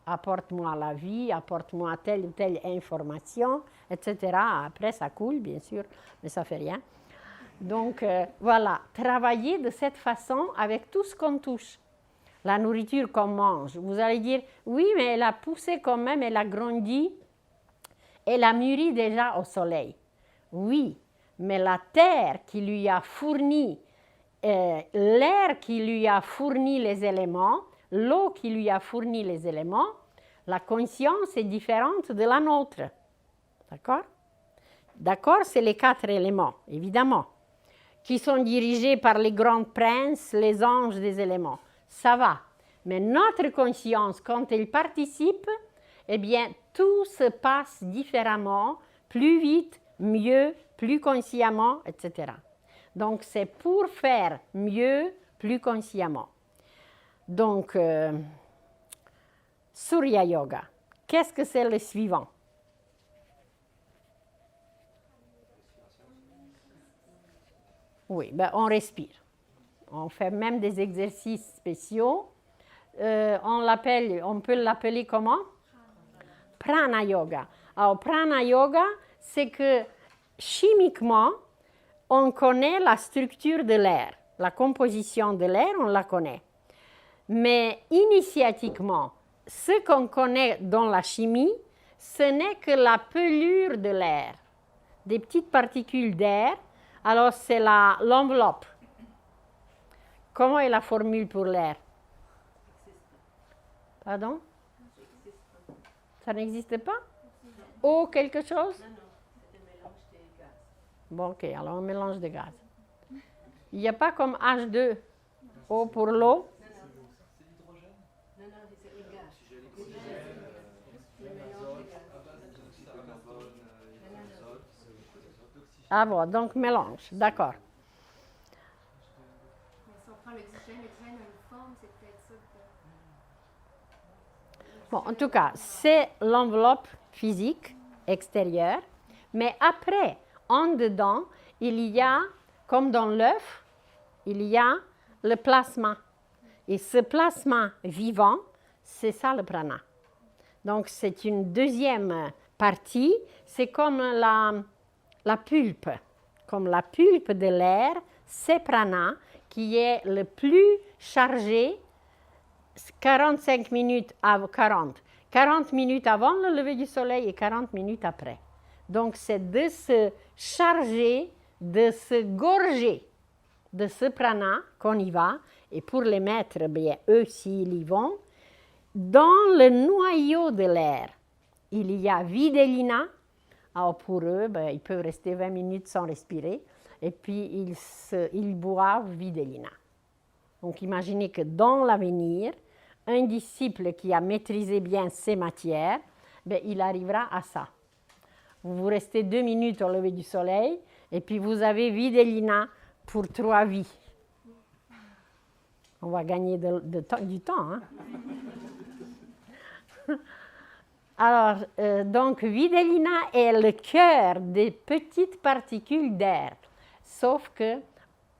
Apporte-moi la vie, apporte-moi telle ou telle information, etc. Après, ça coule, bien sûr, mais ça ne fait rien. Donc, voilà, travailler de cette façon avec tout ce qu'on touche. La nourriture qu'on mange. Vous allez dire, oui, mais elle a poussé quand même, elle a grandi, elle a mûri déjà au soleil. Oui, mais la terre qui lui a fourni, l'air qui lui a fourni les éléments, l'eau qui lui a fourni les éléments, la conscience est différente de la nôtre. D'accord? D'accord, c'est les 4 éléments, évidemment, qui sont dirigés par les grands princes, les anges des éléments. Ça va. Mais notre conscience, quand elle participe, eh bien, tout se passe différemment, plus vite, mieux, plus consciemment, etc. Donc, c'est pour faire mieux, plus consciemment. Donc, Surya Yoga. Qu'est-ce que c'est le suivant? Oui, ben, on respire. On fait même des exercices spéciaux. On peut l'appeler comment? Prana Yoga. Alors, Prana Yoga, c'est que chimiquement, on connaît la structure de l'air. La composition de l'air, on la connaît. Mais initiatiquement, ce qu'on connaît dans la chimie, ce n'est que la pelure de l'air, des petites particules d'air. Alors, c'est l'enveloppe. Comment est la formule pour l'air? Pardon? Ça n'existe pas? Eau quelque chose? Non, c'est un mélange de gaz. Bon, ok, alors un mélange de gaz. Il n'y a pas comme H2, eau pour l'eau? C'est l'hydrogène? Non, c'est le gaz. Ah bon, donc mélange, d'accord. Si on prend l'oxygène a une forme, c'est peut-être ça. Bon, en tout cas, c'est l'enveloppe physique extérieure, mais après, en dedans, il y a, comme dans l'œuf, il y a le plasma. Et ce plasma vivant, c'est ça le prana. Donc, c'est une deuxième partie, c'est comme la pulpe. Comme la pulpe de l'air, c'est prana qui est le plus chargé 45 minutes avant 40 minutes avant le lever du soleil et 40 minutes après. Donc, c'est de se charger, de se gorger de ce prana qu'on y va. Et pour les maîtres, bien, eux, s'ils y vont, dans le noyau de l'air, il y a Vidélina. Alors, pour eux, bien, ils peuvent rester 20 minutes sans respirer. Et puis, ils boivent Vidélina. Donc, imaginez que dans l'avenir, un disciple qui a maîtrisé bien ces matières, bien, il arrivera à ça. Vous restez 2 minutes au lever du soleil et puis vous avez Vidélina pour 3 vies. On va gagner du temps. Hein? Alors, donc, Vidélina est le cœur des petites particules d'air, sauf que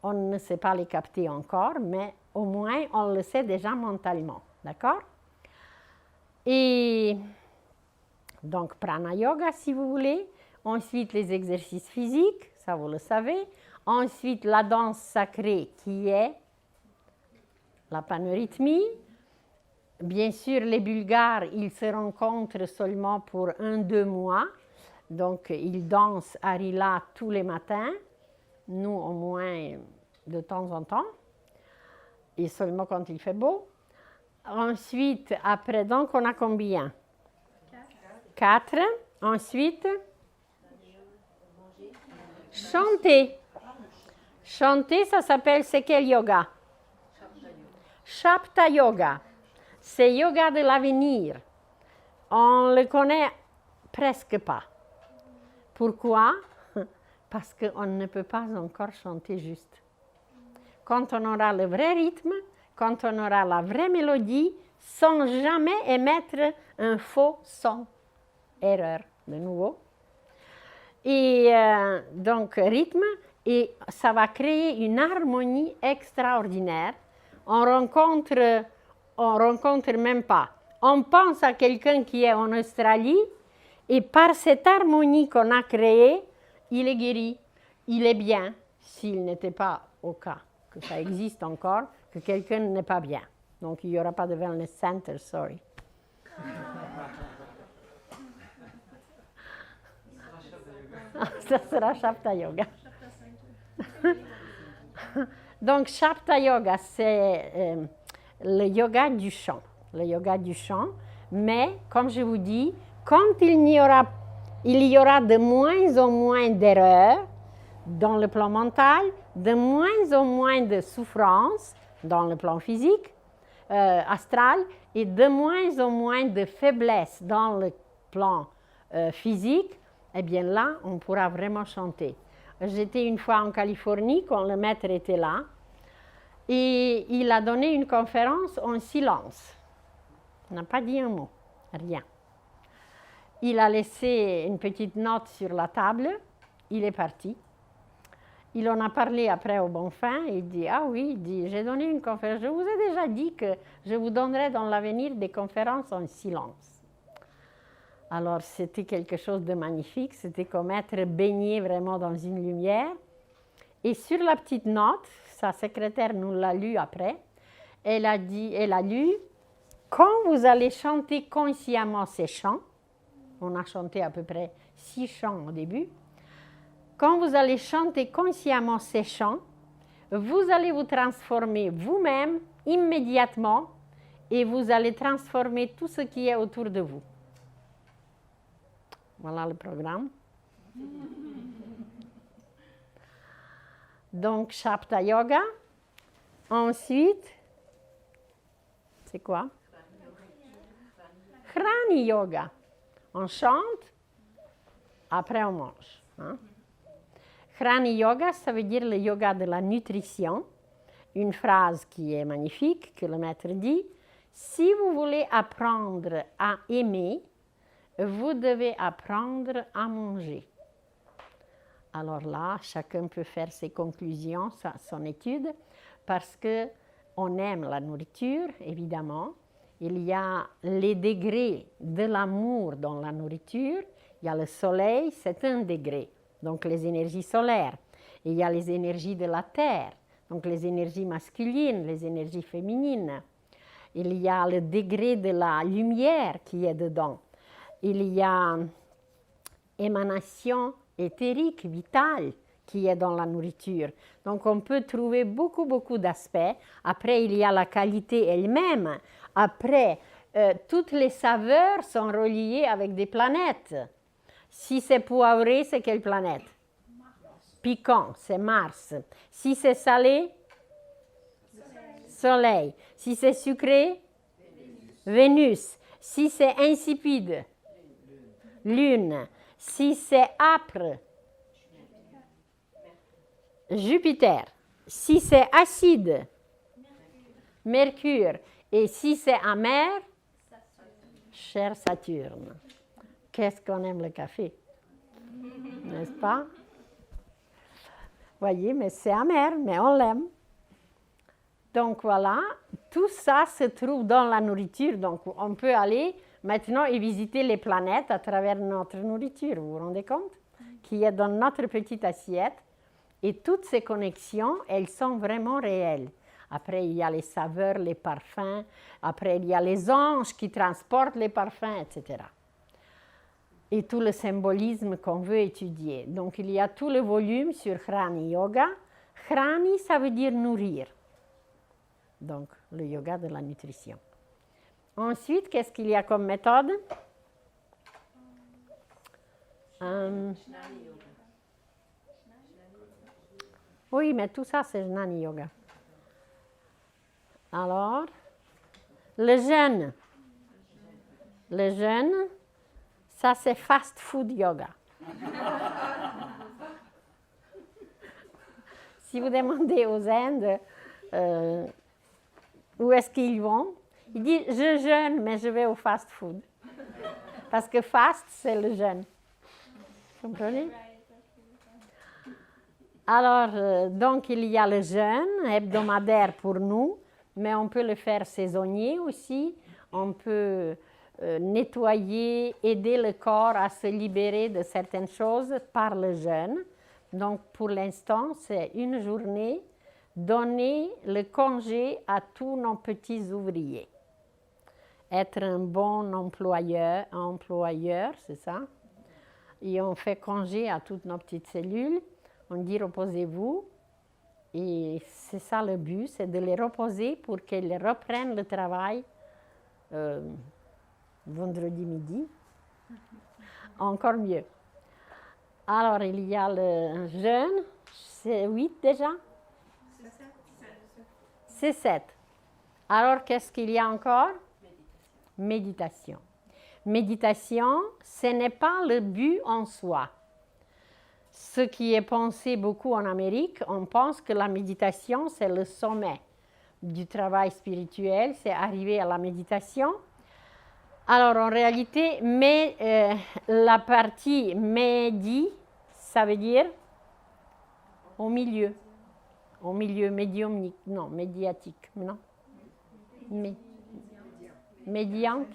on ne sait pas les capter encore, mais au moins on le sait déjà mentalement, d'accord? Et donc prana yoga si vous voulez, ensuite les exercices physiques, ça vous le savez, ensuite la danse sacrée qui est la paneurythmie. Bien sûr, les Bulgares, ils se rencontrent seulement pour 1-2 mois. Donc, ils dansent à Rila tous les matins. Nous, au moins, de temps en temps. Et seulement quand il fait beau. Ensuite, après, donc, on a combien? 4. Ensuite, chanter. Chanter, ça s'appelle, c'est quel yoga? Shapta Yoga. C'est yoga de l'avenir. On le connaît presque pas. Pourquoi? Parce qu'on ne peut pas encore chanter juste. Quand on aura le vrai rythme, quand on aura la vraie mélodie, sans jamais émettre un faux son. Erreur, de nouveau. Et donc, rythme, et ça va créer une harmonie extraordinaire. On rencontre même pas. On pense à quelqu'un qui est en Australie et par cette harmonie qu'on a créée, il est guéri, il est bien, s'il n'était pas au cas que ça existe encore, que quelqu'un n'est pas bien. Donc il n'y aura pas de wellness center, sorry. Ça sera Shapta Yoga. Donc Shapta Yoga, c'est le yoga du chant. Le yoga du chant. Mais, comme je vous dis, quand il y aura de moins en moins d'erreurs dans le plan mental, de moins en moins de souffrances dans le plan physique, astral, et de moins en moins de faiblesse dans le plan physique, eh bien là, on pourra vraiment chanter. J'étais une fois en Californie quand le maître était là et il a donné une conférence en silence. Il n'a pas dit un mot, rien. Il a laissé une petite note sur la table, il est parti. Il en a parlé après au Bonfim, il dit, ah oui, il dit, j'ai donné une conférence, je vous ai déjà dit que je vous donnerai dans l'avenir des conférences en silence. Alors c'était quelque chose de magnifique, c'était comme être baigné vraiment dans une lumière. Et sur la petite note, sa secrétaire nous l'a lu après, elle a lu, quand vous allez chanter consciemment ces chants, on a chanté à peu près 6 chants au début, quand vous allez chanter consciemment ces chants, vous allez vous transformer vous-même immédiatement et vous allez transformer tout ce qui est autour de vous. Voilà le programme. Donc, Shapta Yoga. Ensuite, c'est quoi? Krani Yoga. On chante, après on mange. Hein? Krani Yoga, ça veut dire le yoga de la nutrition. Une phrase qui est magnifique, que le maître dit, si vous voulez apprendre à aimer, vous devez apprendre à manger. Alors là, chacun peut faire ses conclusions, son étude, parce qu'on aime la nourriture, évidemment. Il y a les degrés de l'amour dans la nourriture. Il y a le soleil, c'est 1 degré, donc les énergies solaires. Et il y a les énergies de la terre, donc les énergies masculines, les énergies féminines. Il y a le degré de la lumière qui est dedans. Il y a émanation éthérique, vitale, qui est dans la nourriture. Donc, on peut trouver beaucoup d'aspects. Après, il y a la qualité elle-même. Après, toutes les saveurs sont reliées avec des planètes. Si c'est poivré, c'est quelle planète? Piquant, c'est Mars. Si c'est salé, Soleil. Si c'est sucré, Vénus. Si c'est insipide, Lune. Si c'est âpre, Jupiter. Si c'est acide, Mercure. Et si c'est amer, cher Saturne. Qu'est-ce qu'on aime le café, n'est-ce pas? Voyez, mais c'est amer, mais on l'aime. Donc voilà, tout ça se trouve dans la nourriture. Donc on peut aller maintenant et visiter les planètes à travers notre nourriture, vous vous rendez compte? Qui est dans notre petite assiette. Et toutes ces connexions, elles sont vraiment réelles. Après, il y a les saveurs, les parfums. Après, il y a les anges qui transportent les parfums, etc. Et tout le symbolisme qu'on veut étudier. Donc, il y a tout le volume sur Hrani Yoga. Hrani, ça veut dire nourrir. Donc, le yoga de la nutrition. Ensuite, qu'est-ce qu'il y a comme méthode? Oui, mais tout ça, c'est Jnani Yoga. Alors, le jeûne. Le jeûne, ça, c'est fast food yoga. Si vous demandez aux Indes où est-ce qu'ils vont, ils disent « Je jeûne, mais je vais au fast food. » Parce que fast, c'est le jeûne. Vous comprenez? Alors, donc, il y a le jeûne hebdomadaire pour nous, mais on peut le faire saisonnier aussi. On peut nettoyer, aider le corps à se libérer de certaines choses par le jeûne. Donc, pour l'instant, c'est une journée, donner le congé à tous nos petits ouvriers. Être un bon employeur, c'est ça? Et on fait congé à toutes nos petites cellules. On dit reposez-vous, et c'est ça le but, c'est de les reposer pour qu'ils reprennent le travail vendredi midi. Encore mieux. Alors, il y a le jeûne, c'est 8 déjà? C'est 7. Alors, qu'est-ce qu'il y a encore? Méditation. Méditation, ce n'est pas le but en soi. Ce qui est pensé beaucoup en Amérique, on pense que la méditation, c'est le sommet du travail spirituel, c'est arriver à la méditation. Alors, en réalité, la partie médi, ça veut dire au milieu médiumnique, non, médiatique, non, médiante,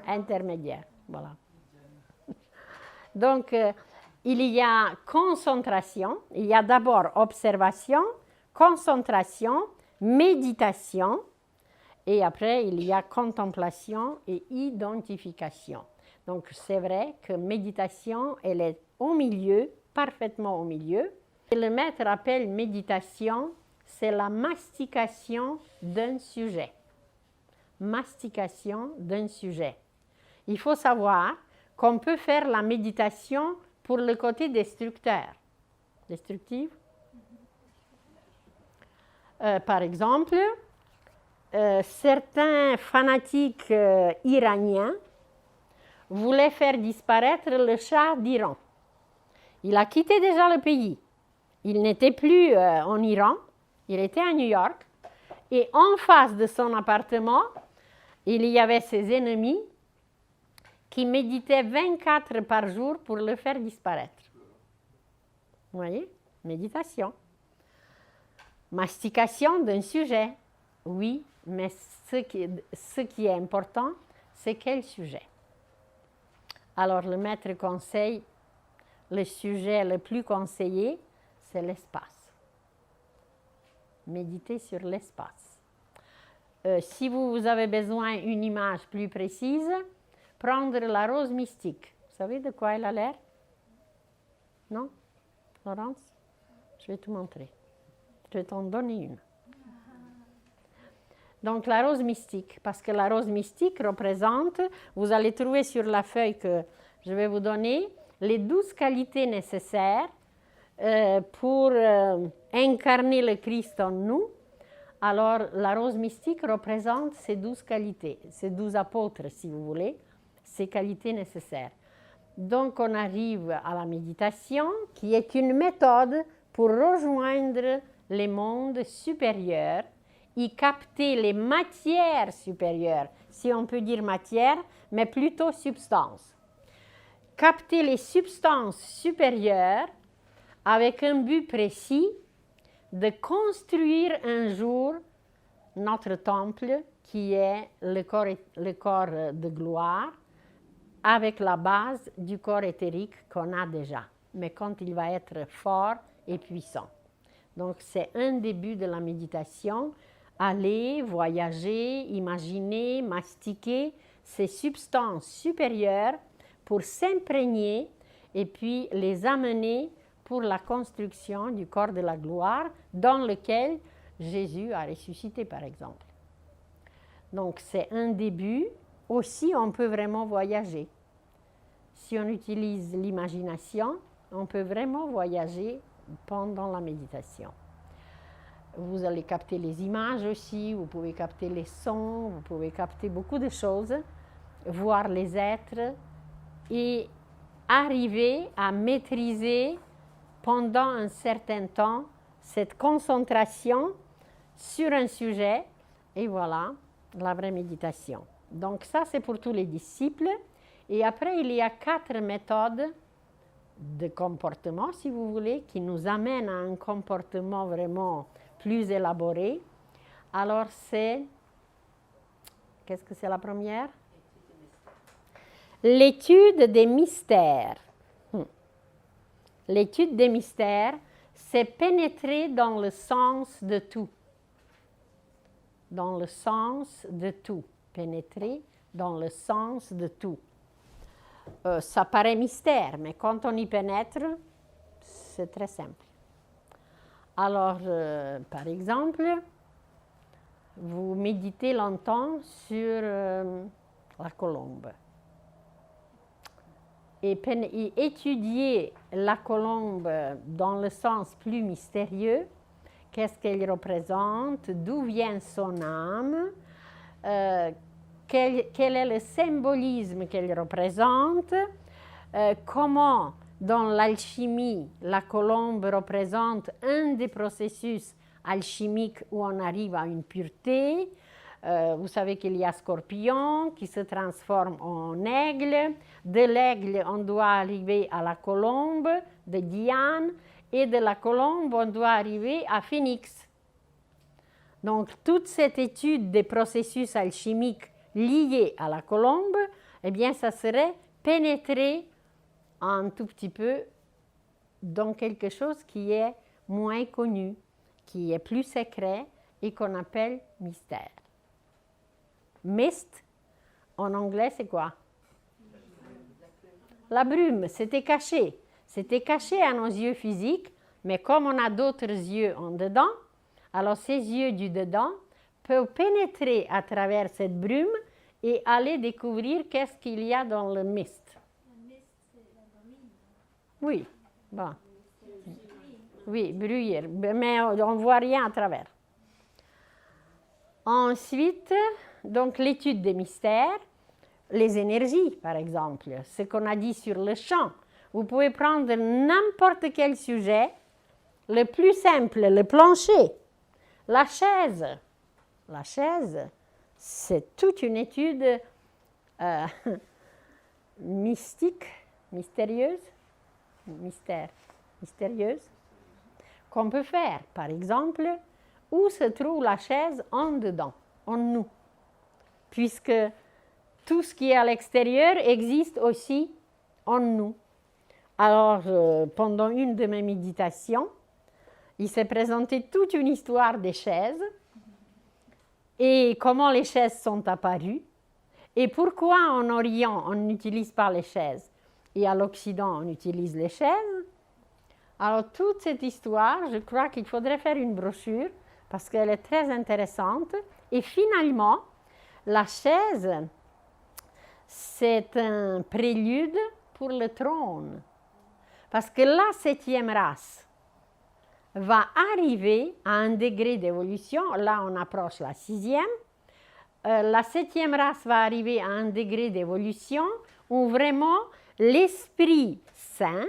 intermédiaire, voilà. Donc, il y a concentration, il y a d'abord observation, concentration, méditation, et après il y a contemplation et identification. Donc c'est vrai que méditation, elle est au milieu, parfaitement au milieu. Et le maître appelle méditation, c'est la mastication d'un sujet. Mastication d'un sujet. Il faut savoir qu'on peut faire la méditation pour le côté destructeur. Destructif. Par exemple, certains fanatiques iraniens voulaient faire disparaître le Shah d'Iran. Il a quitté déjà le pays. Il n'était plus en Iran, il était à New York. Et en face de son appartement, il y avait ses ennemis qui méditaient 24 par jour pour le faire disparaître. Vous voyez? Méditation. Mastication d'un sujet. Oui, mais ce qui est important, c'est quel sujet? Alors, le maître conseille, le sujet le plus conseillé, c'est l'espace. Méditer sur l'espace. Si vous avez besoin d'une image plus précise, prendre la rose mystique. Vous savez de quoi elle a l'air? Non? Laurence? Je vais te montrer. Je vais t'en donner une. Donc la rose mystique, parce que la rose mystique représente, vous allez trouver sur la feuille que je vais vous donner, les 12 qualités nécessaires pour incarner le Christ en nous. Alors la rose mystique représente ces 12 qualités, ces 12 apôtres si vous voulez, ces qualités nécessaires. Donc on arrive à la méditation qui est une méthode pour rejoindre les mondes supérieurs et capter les matières supérieures, si on peut dire matière, mais plutôt substance. Capter les substances supérieures avec un but précis de construire un jour notre temple qui est le corps de gloire avec la base du corps éthérique qu'on a déjà, mais quand il va être fort et puissant. Donc c'est un début de la méditation, aller, voyager, imaginer, mastiquer ces substances supérieures pour s'imprégner et puis les amener pour la construction du corps de la gloire dans lequel Jésus a ressuscité, par exemple. Donc, c'est un début. Aussi, on peut vraiment voyager. Si on utilise l'imagination, on peut vraiment voyager pendant la méditation. Vous allez capter les images aussi, vous pouvez capter les sons, vous pouvez capter beaucoup de choses, voir les êtres et arriver à maîtriser pendant un certain temps cette concentration sur un sujet, et voilà la vraie méditation. Donc ça, c'est pour tous les disciples. Et après, il y a 4 méthodes de comportement, si vous voulez, qui nous amènent à un comportement vraiment plus élaboré. Alors c'est... Qu'est-ce que c'est la première? L'étude des mystères. L'étude des mystères, c'est pénétrer dans le sens de tout. Dans le sens de tout. Pénétrer dans le sens de tout. Ça paraît mystère, mais quand on y pénètre, c'est très simple. Alors, par exemple, vous méditez longtemps sur la colombe. Et étudier la colombe dans le sens plus mystérieux, qu'est-ce qu'elle représente, d'où vient son âme, quel est le symbolisme qu'elle représente, comment dans l'alchimie la colombe représente un des processus alchimiques où on arrive à une pureté. Vous savez qu'il y a Scorpion qui se transforme en aigle. De l'aigle, on doit arriver à la colombe de Diane. Et de la colombe, on doit arriver à Phénix. Donc, toute cette étude des processus alchimiques liés à la colombe, eh bien, ça serait pénétrer un tout petit peu dans quelque chose qui est moins connu, qui est plus secret et qu'on appelle mystère. Mist, en anglais, c'est quoi? La brume, c'était caché. C'était caché à nos yeux physiques, mais comme on a d'autres yeux en dedans, alors ces yeux du dedans peuvent pénétrer à travers cette brume et aller découvrir qu'est-ce qu'il y a dans le mist. Le mist, c'est la brume. Oui, bon. Oui, bruyère, mais on ne voit rien à travers. Ensuite, donc l'étude des mystères, les énergies, par exemple, ce qu'on a dit sur le chant. Vous pouvez prendre n'importe quel sujet, le plus simple, le plancher, la chaise. La chaise, c'est toute une étude mystique, mystérieuse, mystérieuse, qu'on peut faire. Par exemple, où se trouve la chaise en dedans, en nous, puisque tout ce qui est à l'extérieur existe aussi en nous. Alors, pendant une de mes méditations, il s'est présenté toute une histoire des chaises et comment les chaises sont apparues et pourquoi en Orient on n'utilise pas les chaises et à l'Occident on utilise les chaises. Alors, toute cette histoire, je crois qu'il faudrait faire une brochure parce qu'elle est très intéressante. Et finalement, la chaise, c'est un prélude pour le trône. Parce que la 7e race va arriver à un degré d'évolution. Là, on approche la 6e. La 7e race va arriver à un degré d'évolution où vraiment l'Esprit Saint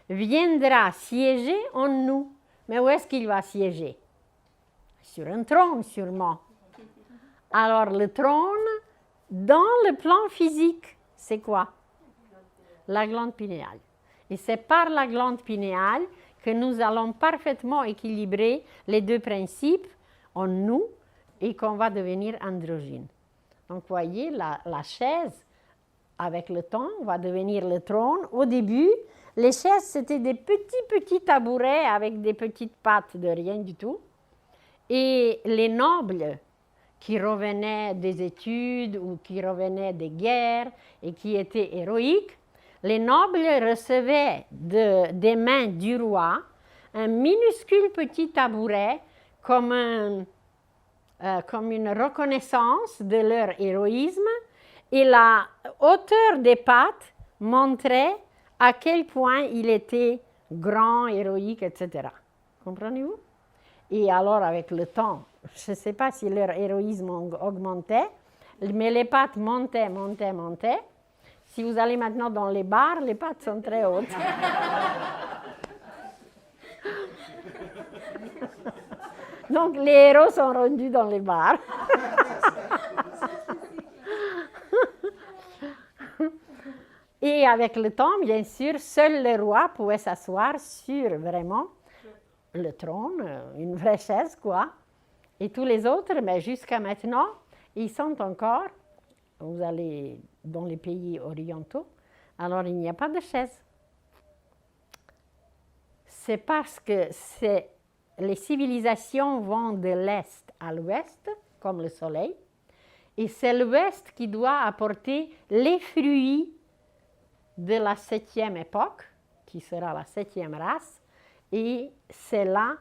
viendra siéger en nous. Mais où est-ce qu'il va siéger? Sur un trône, sûrement. Alors, le trône, dans le plan physique, c'est quoi? La glande pinéale. Et c'est par la glande pinéale que nous allons parfaitement équilibrer les deux principes en nous, et qu'on va devenir androgyne. Donc, vous voyez, la chaise, avec le temps, va devenir le trône. Au début, les chaises, c'était des petits tabourets avec des petites pattes de rien du tout. Et les nobles qui revenaient des études ou qui revenaient des guerres et qui étaient héroïques, les nobles recevaient des mains du roi un minuscule petit tabouret comme une reconnaissance de leur héroïsme, et la hauteur des pattes montrait à quel point il était grand, héroïque, etc. Comprenez-vous? Et alors, avec le temps, je ne sais pas si leur héroïsme augmentait, mais les pattes montaient. Si vous allez maintenant dans les bars, les pattes sont très hautes. Donc, les héros sont rendus dans les bars. Et avec le temps, bien sûr, seul le roi pouvait s'asseoir sur vraiment le trône, une vraie chaise, quoi. Et tous les autres, mais jusqu'à maintenant, ils sont encore, vous allez dans les pays orientaux, alors il n'y a pas de chaise. C'est parce que les civilisations vont de l'Est à l'Ouest, comme le Soleil, et c'est l'Ouest qui doit apporter les fruits de la 7e époque, qui sera la 7e race, et c'est là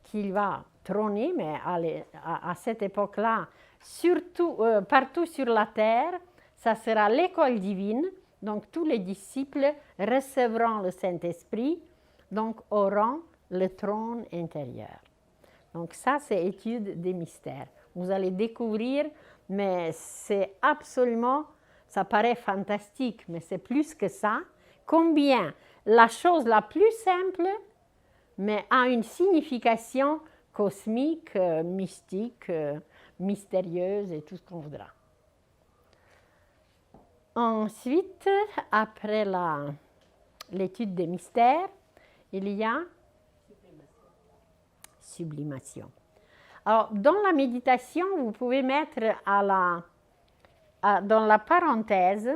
qu'il va trôner, mais à cette époque-là, surtout, partout sur la terre, ça sera l'école divine, donc tous les disciples recevront le Saint-Esprit, donc auront le trône intérieur. Donc ça, c'est étude des mystères. Vous allez découvrir, mais c'est absolument, ça paraît fantastique, mais c'est plus que ça, combien la chose la plus simple, mais a une signification cosmique, mystique, mystérieuse et tout ce qu'on voudra. Ensuite, après l'étude des mystères, il y a sublimation. Alors, dans la méditation, vous pouvez mettre dans la parenthèse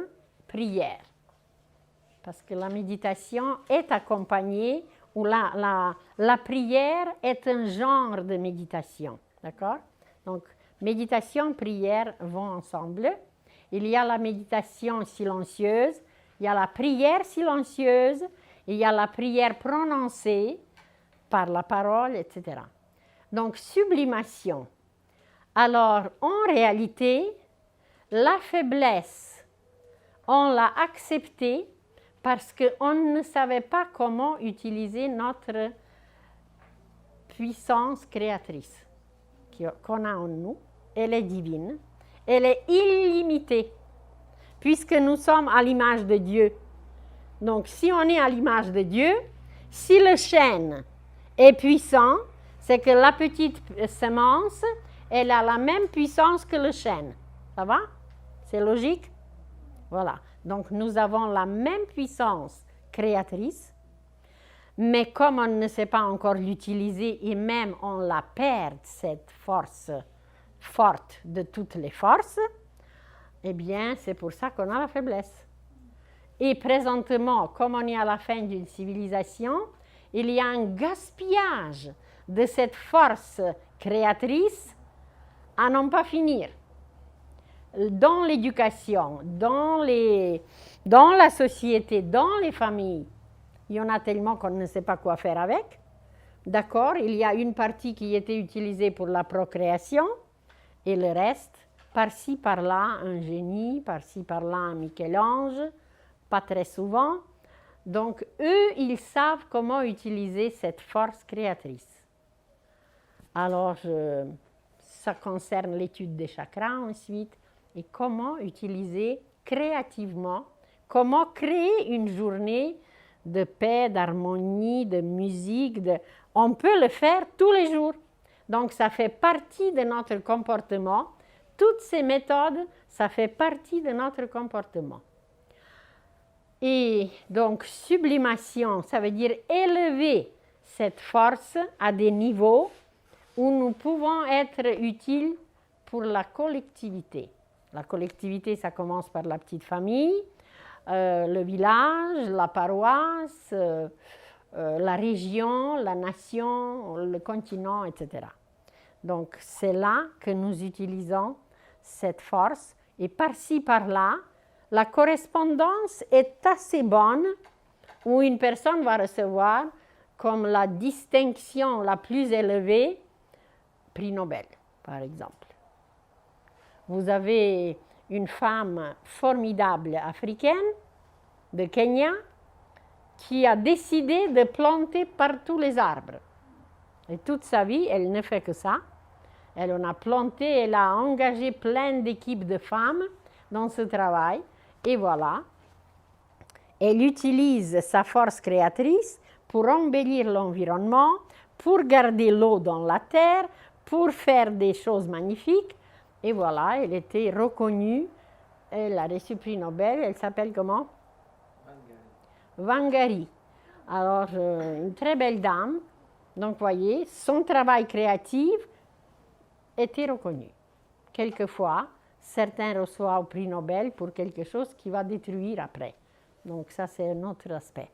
prière, parce que la méditation est accompagnée, ou la prière est un genre de méditation, d'accord? Donc, méditation, prière vont ensemble. Il y a la méditation silencieuse, il y a la prière silencieuse, il y a la prière prononcée par la parole, etc. Donc, sublimation. Alors, en réalité, la faiblesse, on l'a acceptée parce qu'on ne savait pas comment utiliser notre puissance créatrice qu'on a en nous. Elle est divine, elle est illimitée, puisque nous sommes à l'image de Dieu. Donc, si on est à l'image de Dieu, si le chêne est puissant, c'est que la petite semence, elle a la même puissance que le chêne. Ça va? C'est logique? Voilà. Donc, nous avons la même puissance créatrice, mais comme on ne sait pas encore l'utiliser et même on la perd, cette force forte de toutes les forces, eh bien, c'est pour ça qu'on a la faiblesse. Et présentement, comme on est à la fin d'une civilisation, il y a un gaspillage de cette force créatrice à n'en pas finir. Dans l'éducation, dans la société, dans les familles, il y en a tellement qu'on ne sait pas quoi faire avec. D'accord, il y a une partie qui était utilisée pour la procréation et le reste, par-ci, par-là, un génie, par-ci, par-là, un Michel-Ange, pas très souvent. Donc, eux, ils savent comment utiliser cette force créatrice. Alors, ça concerne l'étude des chakras ensuite, et comment utiliser créativement, comment créer une journée de paix, d'harmonie, de musique. On peut le faire tous les jours. Donc, ça fait partie de notre comportement. Toutes ces méthodes, ça fait partie de notre comportement. Et donc, sublimation, ça veut dire élever cette force à des niveaux où nous pouvons être utiles pour la collectivité. La collectivité, ça commence par la petite famille, le village, la paroisse, la région, la nation, le continent, etc. Donc, c'est là que nous utilisons cette force. Et par-ci, par-là, la correspondance est assez bonne où une personne va recevoir comme la distinction la plus élevée, prix Nobel, par exemple. Vous avez une femme formidable africaine de Kenya qui a décidé de planter partout les arbres. Et toute sa vie, elle ne fait que ça. Elle en a planté, elle a engagé plein d'équipes de femmes dans ce travail. Et voilà, elle utilise sa force créatrice pour embellir l'environnement, pour garder l'eau dans la terre, pour faire des choses magnifiques. Et voilà, elle était reconnue. Elle a reçu le prix Nobel. Elle s'appelle comment? Wangari. Alors, une très belle dame. Donc, vous voyez, son travail créatif était reconnu. Quelquefois, certains reçoivent le prix Nobel pour quelque chose qui va détruire après. Donc, ça, c'est un autre aspect.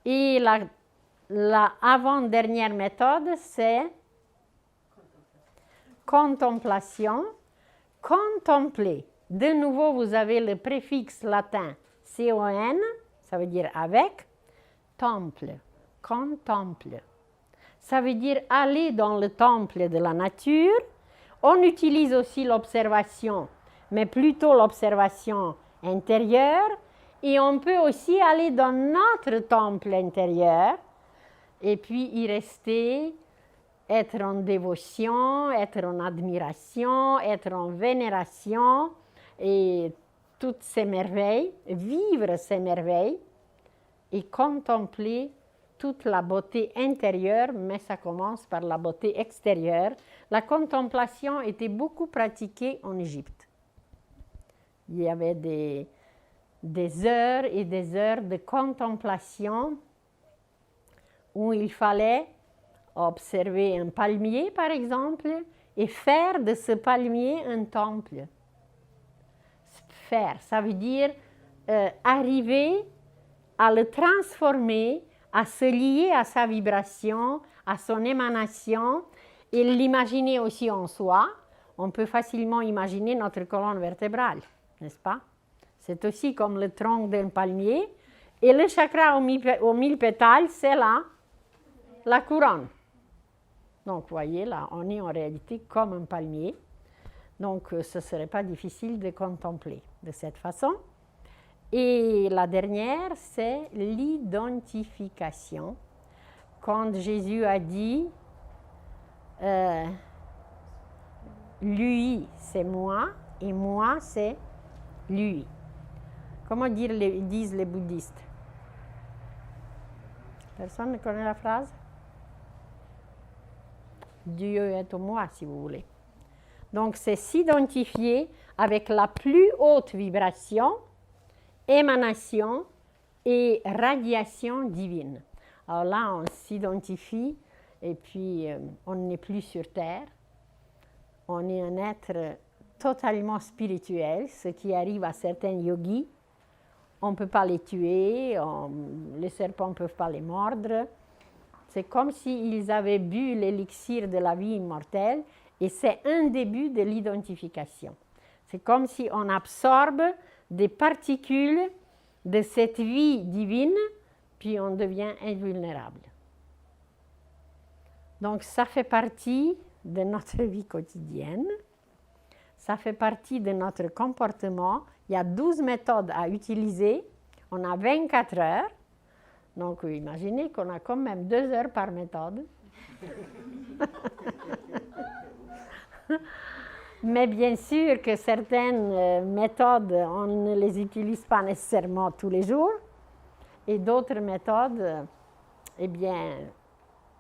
Et la avant-dernière méthode, c'est contemplation. Contempler. De nouveau, vous avez le préfixe latin con, ça veut dire avec, temple, contemple. Ça veut dire aller dans le temple de la nature. On utilise aussi l'observation, mais plutôt l'observation intérieure. Et on peut aussi aller dans notre temple intérieur et puis y rester, être en dévotion, être en admiration, être en vénération et toutes ces merveilles, vivre ces merveilles et contempler toute la beauté intérieure, mais ça commence par la beauté extérieure. La contemplation était beaucoup pratiquée en Égypte. Il y avait des heures et des heures de contemplation où il fallait observer un palmier, par exemple, et faire de ce palmier un temple. Faire, ça veut dire arriver à le transformer, à se lier à sa vibration, à son émanation, et l'imaginer aussi en soi. On peut facilement imaginer notre colonne vertébrale, n'est-ce pas? C'est aussi comme le tronc d'un palmier. Et le chakra aux 1000 pétales, c'est là, la couronne. Donc, vous voyez, là, on est en réalité comme un palmier. Donc, ce ne serait pas difficile de contempler de cette façon. Et la dernière, c'est l'identification. Quand Jésus a dit lui, c'est moi, et moi, c'est lui. Comment disent les bouddhistes? Personne ne connaît la phrase? Dieu est en moi, si vous voulez. Donc, c'est s'identifier avec la plus haute vibration, émanation et radiation divine. Alors là, on s'identifie et puis on n'est plus sur Terre. On est un être totalement spirituel, ce qui arrive à certains yogis. On ne peut pas les tuer, les serpents ne peuvent pas les mordre. C'est comme s'ils avaient bu l'élixir de la vie immortelle et c'est un début de l'identification. C'est comme si on absorbe des particules de cette vie divine, puis on devient invulnérable. Donc ça fait partie de notre vie quotidienne, ça fait partie de notre comportement. Il y a 12 méthodes à utiliser, on a 24 heures. Donc, imaginez qu'on a quand même 2 heures par méthode. Mais bien sûr que certaines méthodes, on ne les utilise pas nécessairement tous les jours. Et d'autres méthodes, eh bien,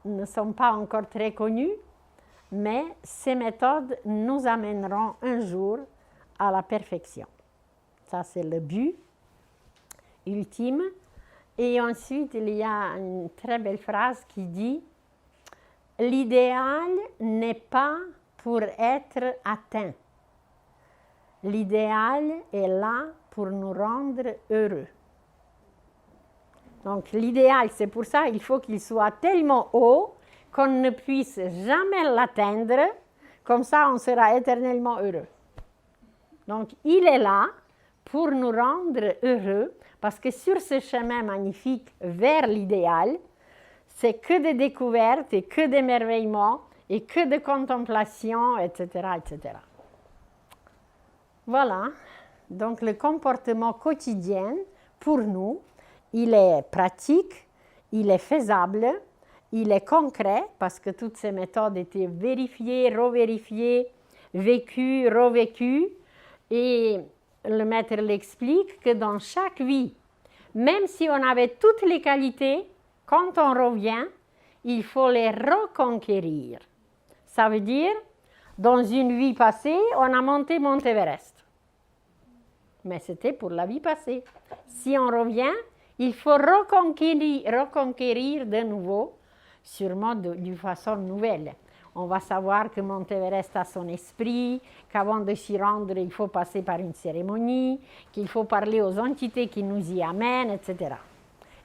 ne sont pas encore très connues. Mais ces méthodes nous amèneront un jour à la perfection. Ça, c'est le but ultime. Et ensuite, il y a une très belle phrase qui dit « L'idéal n'est pas pour être atteint. L'idéal est là pour nous rendre heureux. Donc l'idéal, c'est pour ça qu'il faut qu'il soit tellement haut qu'on ne puisse jamais l'atteindre, comme ça on sera éternellement heureux. Donc il est là pour nous rendre heureux, parce que sur ce chemin magnifique vers l'idéal, c'est que des découvertes et que d'émerveillements et que de contemplation, etc., etc. Voilà, donc le comportement quotidien, pour nous, il est pratique, il est faisable, il est concret, parce que toutes ces méthodes étaient vérifiées, revérifiées, vécues, revécues, et le maître l'explique que dans chaque vie, même si on avait toutes les qualités, quand on revient, il faut les reconquérir. Ça veut dire, dans une vie passée, on a monté Mont Everest. Mais c'était pour la vie passée. Si on revient, il faut reconquérir de nouveau, sûrement d'une façon nouvelle. On va savoir que Mont Everest a son esprit, qu'avant de s'y rendre, il faut passer par une cérémonie, qu'il faut parler aux entités qui nous y amènent, etc.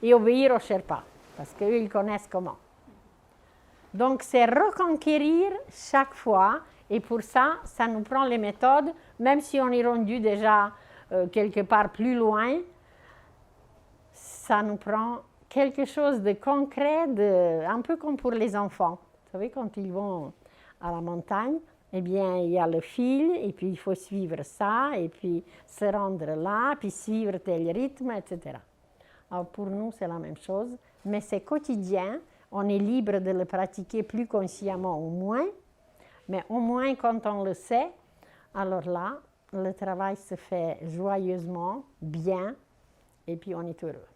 Et obéir aux Sherpas, parce qu'eux, ils connaissent comment. Donc, c'est reconquérir chaque fois, et pour ça, ça nous prend les méthodes, même si on est rendu déjà quelque part plus loin, ça nous prend quelque chose de concret, un peu comme pour les enfants. Vous savez, quand ils vont à la montagne, eh bien, il y a le fil, et puis il faut suivre ça, et puis se rendre là, puis suivre tel rythme, etc. Alors, pour nous, c'est la même chose, mais c'est quotidien. On est libre de le pratiquer plus consciemment ou moins, mais au moins quand on le sait, alors là, le travail se fait joyeusement, bien, et puis on est heureux.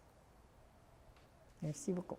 Merci beaucoup.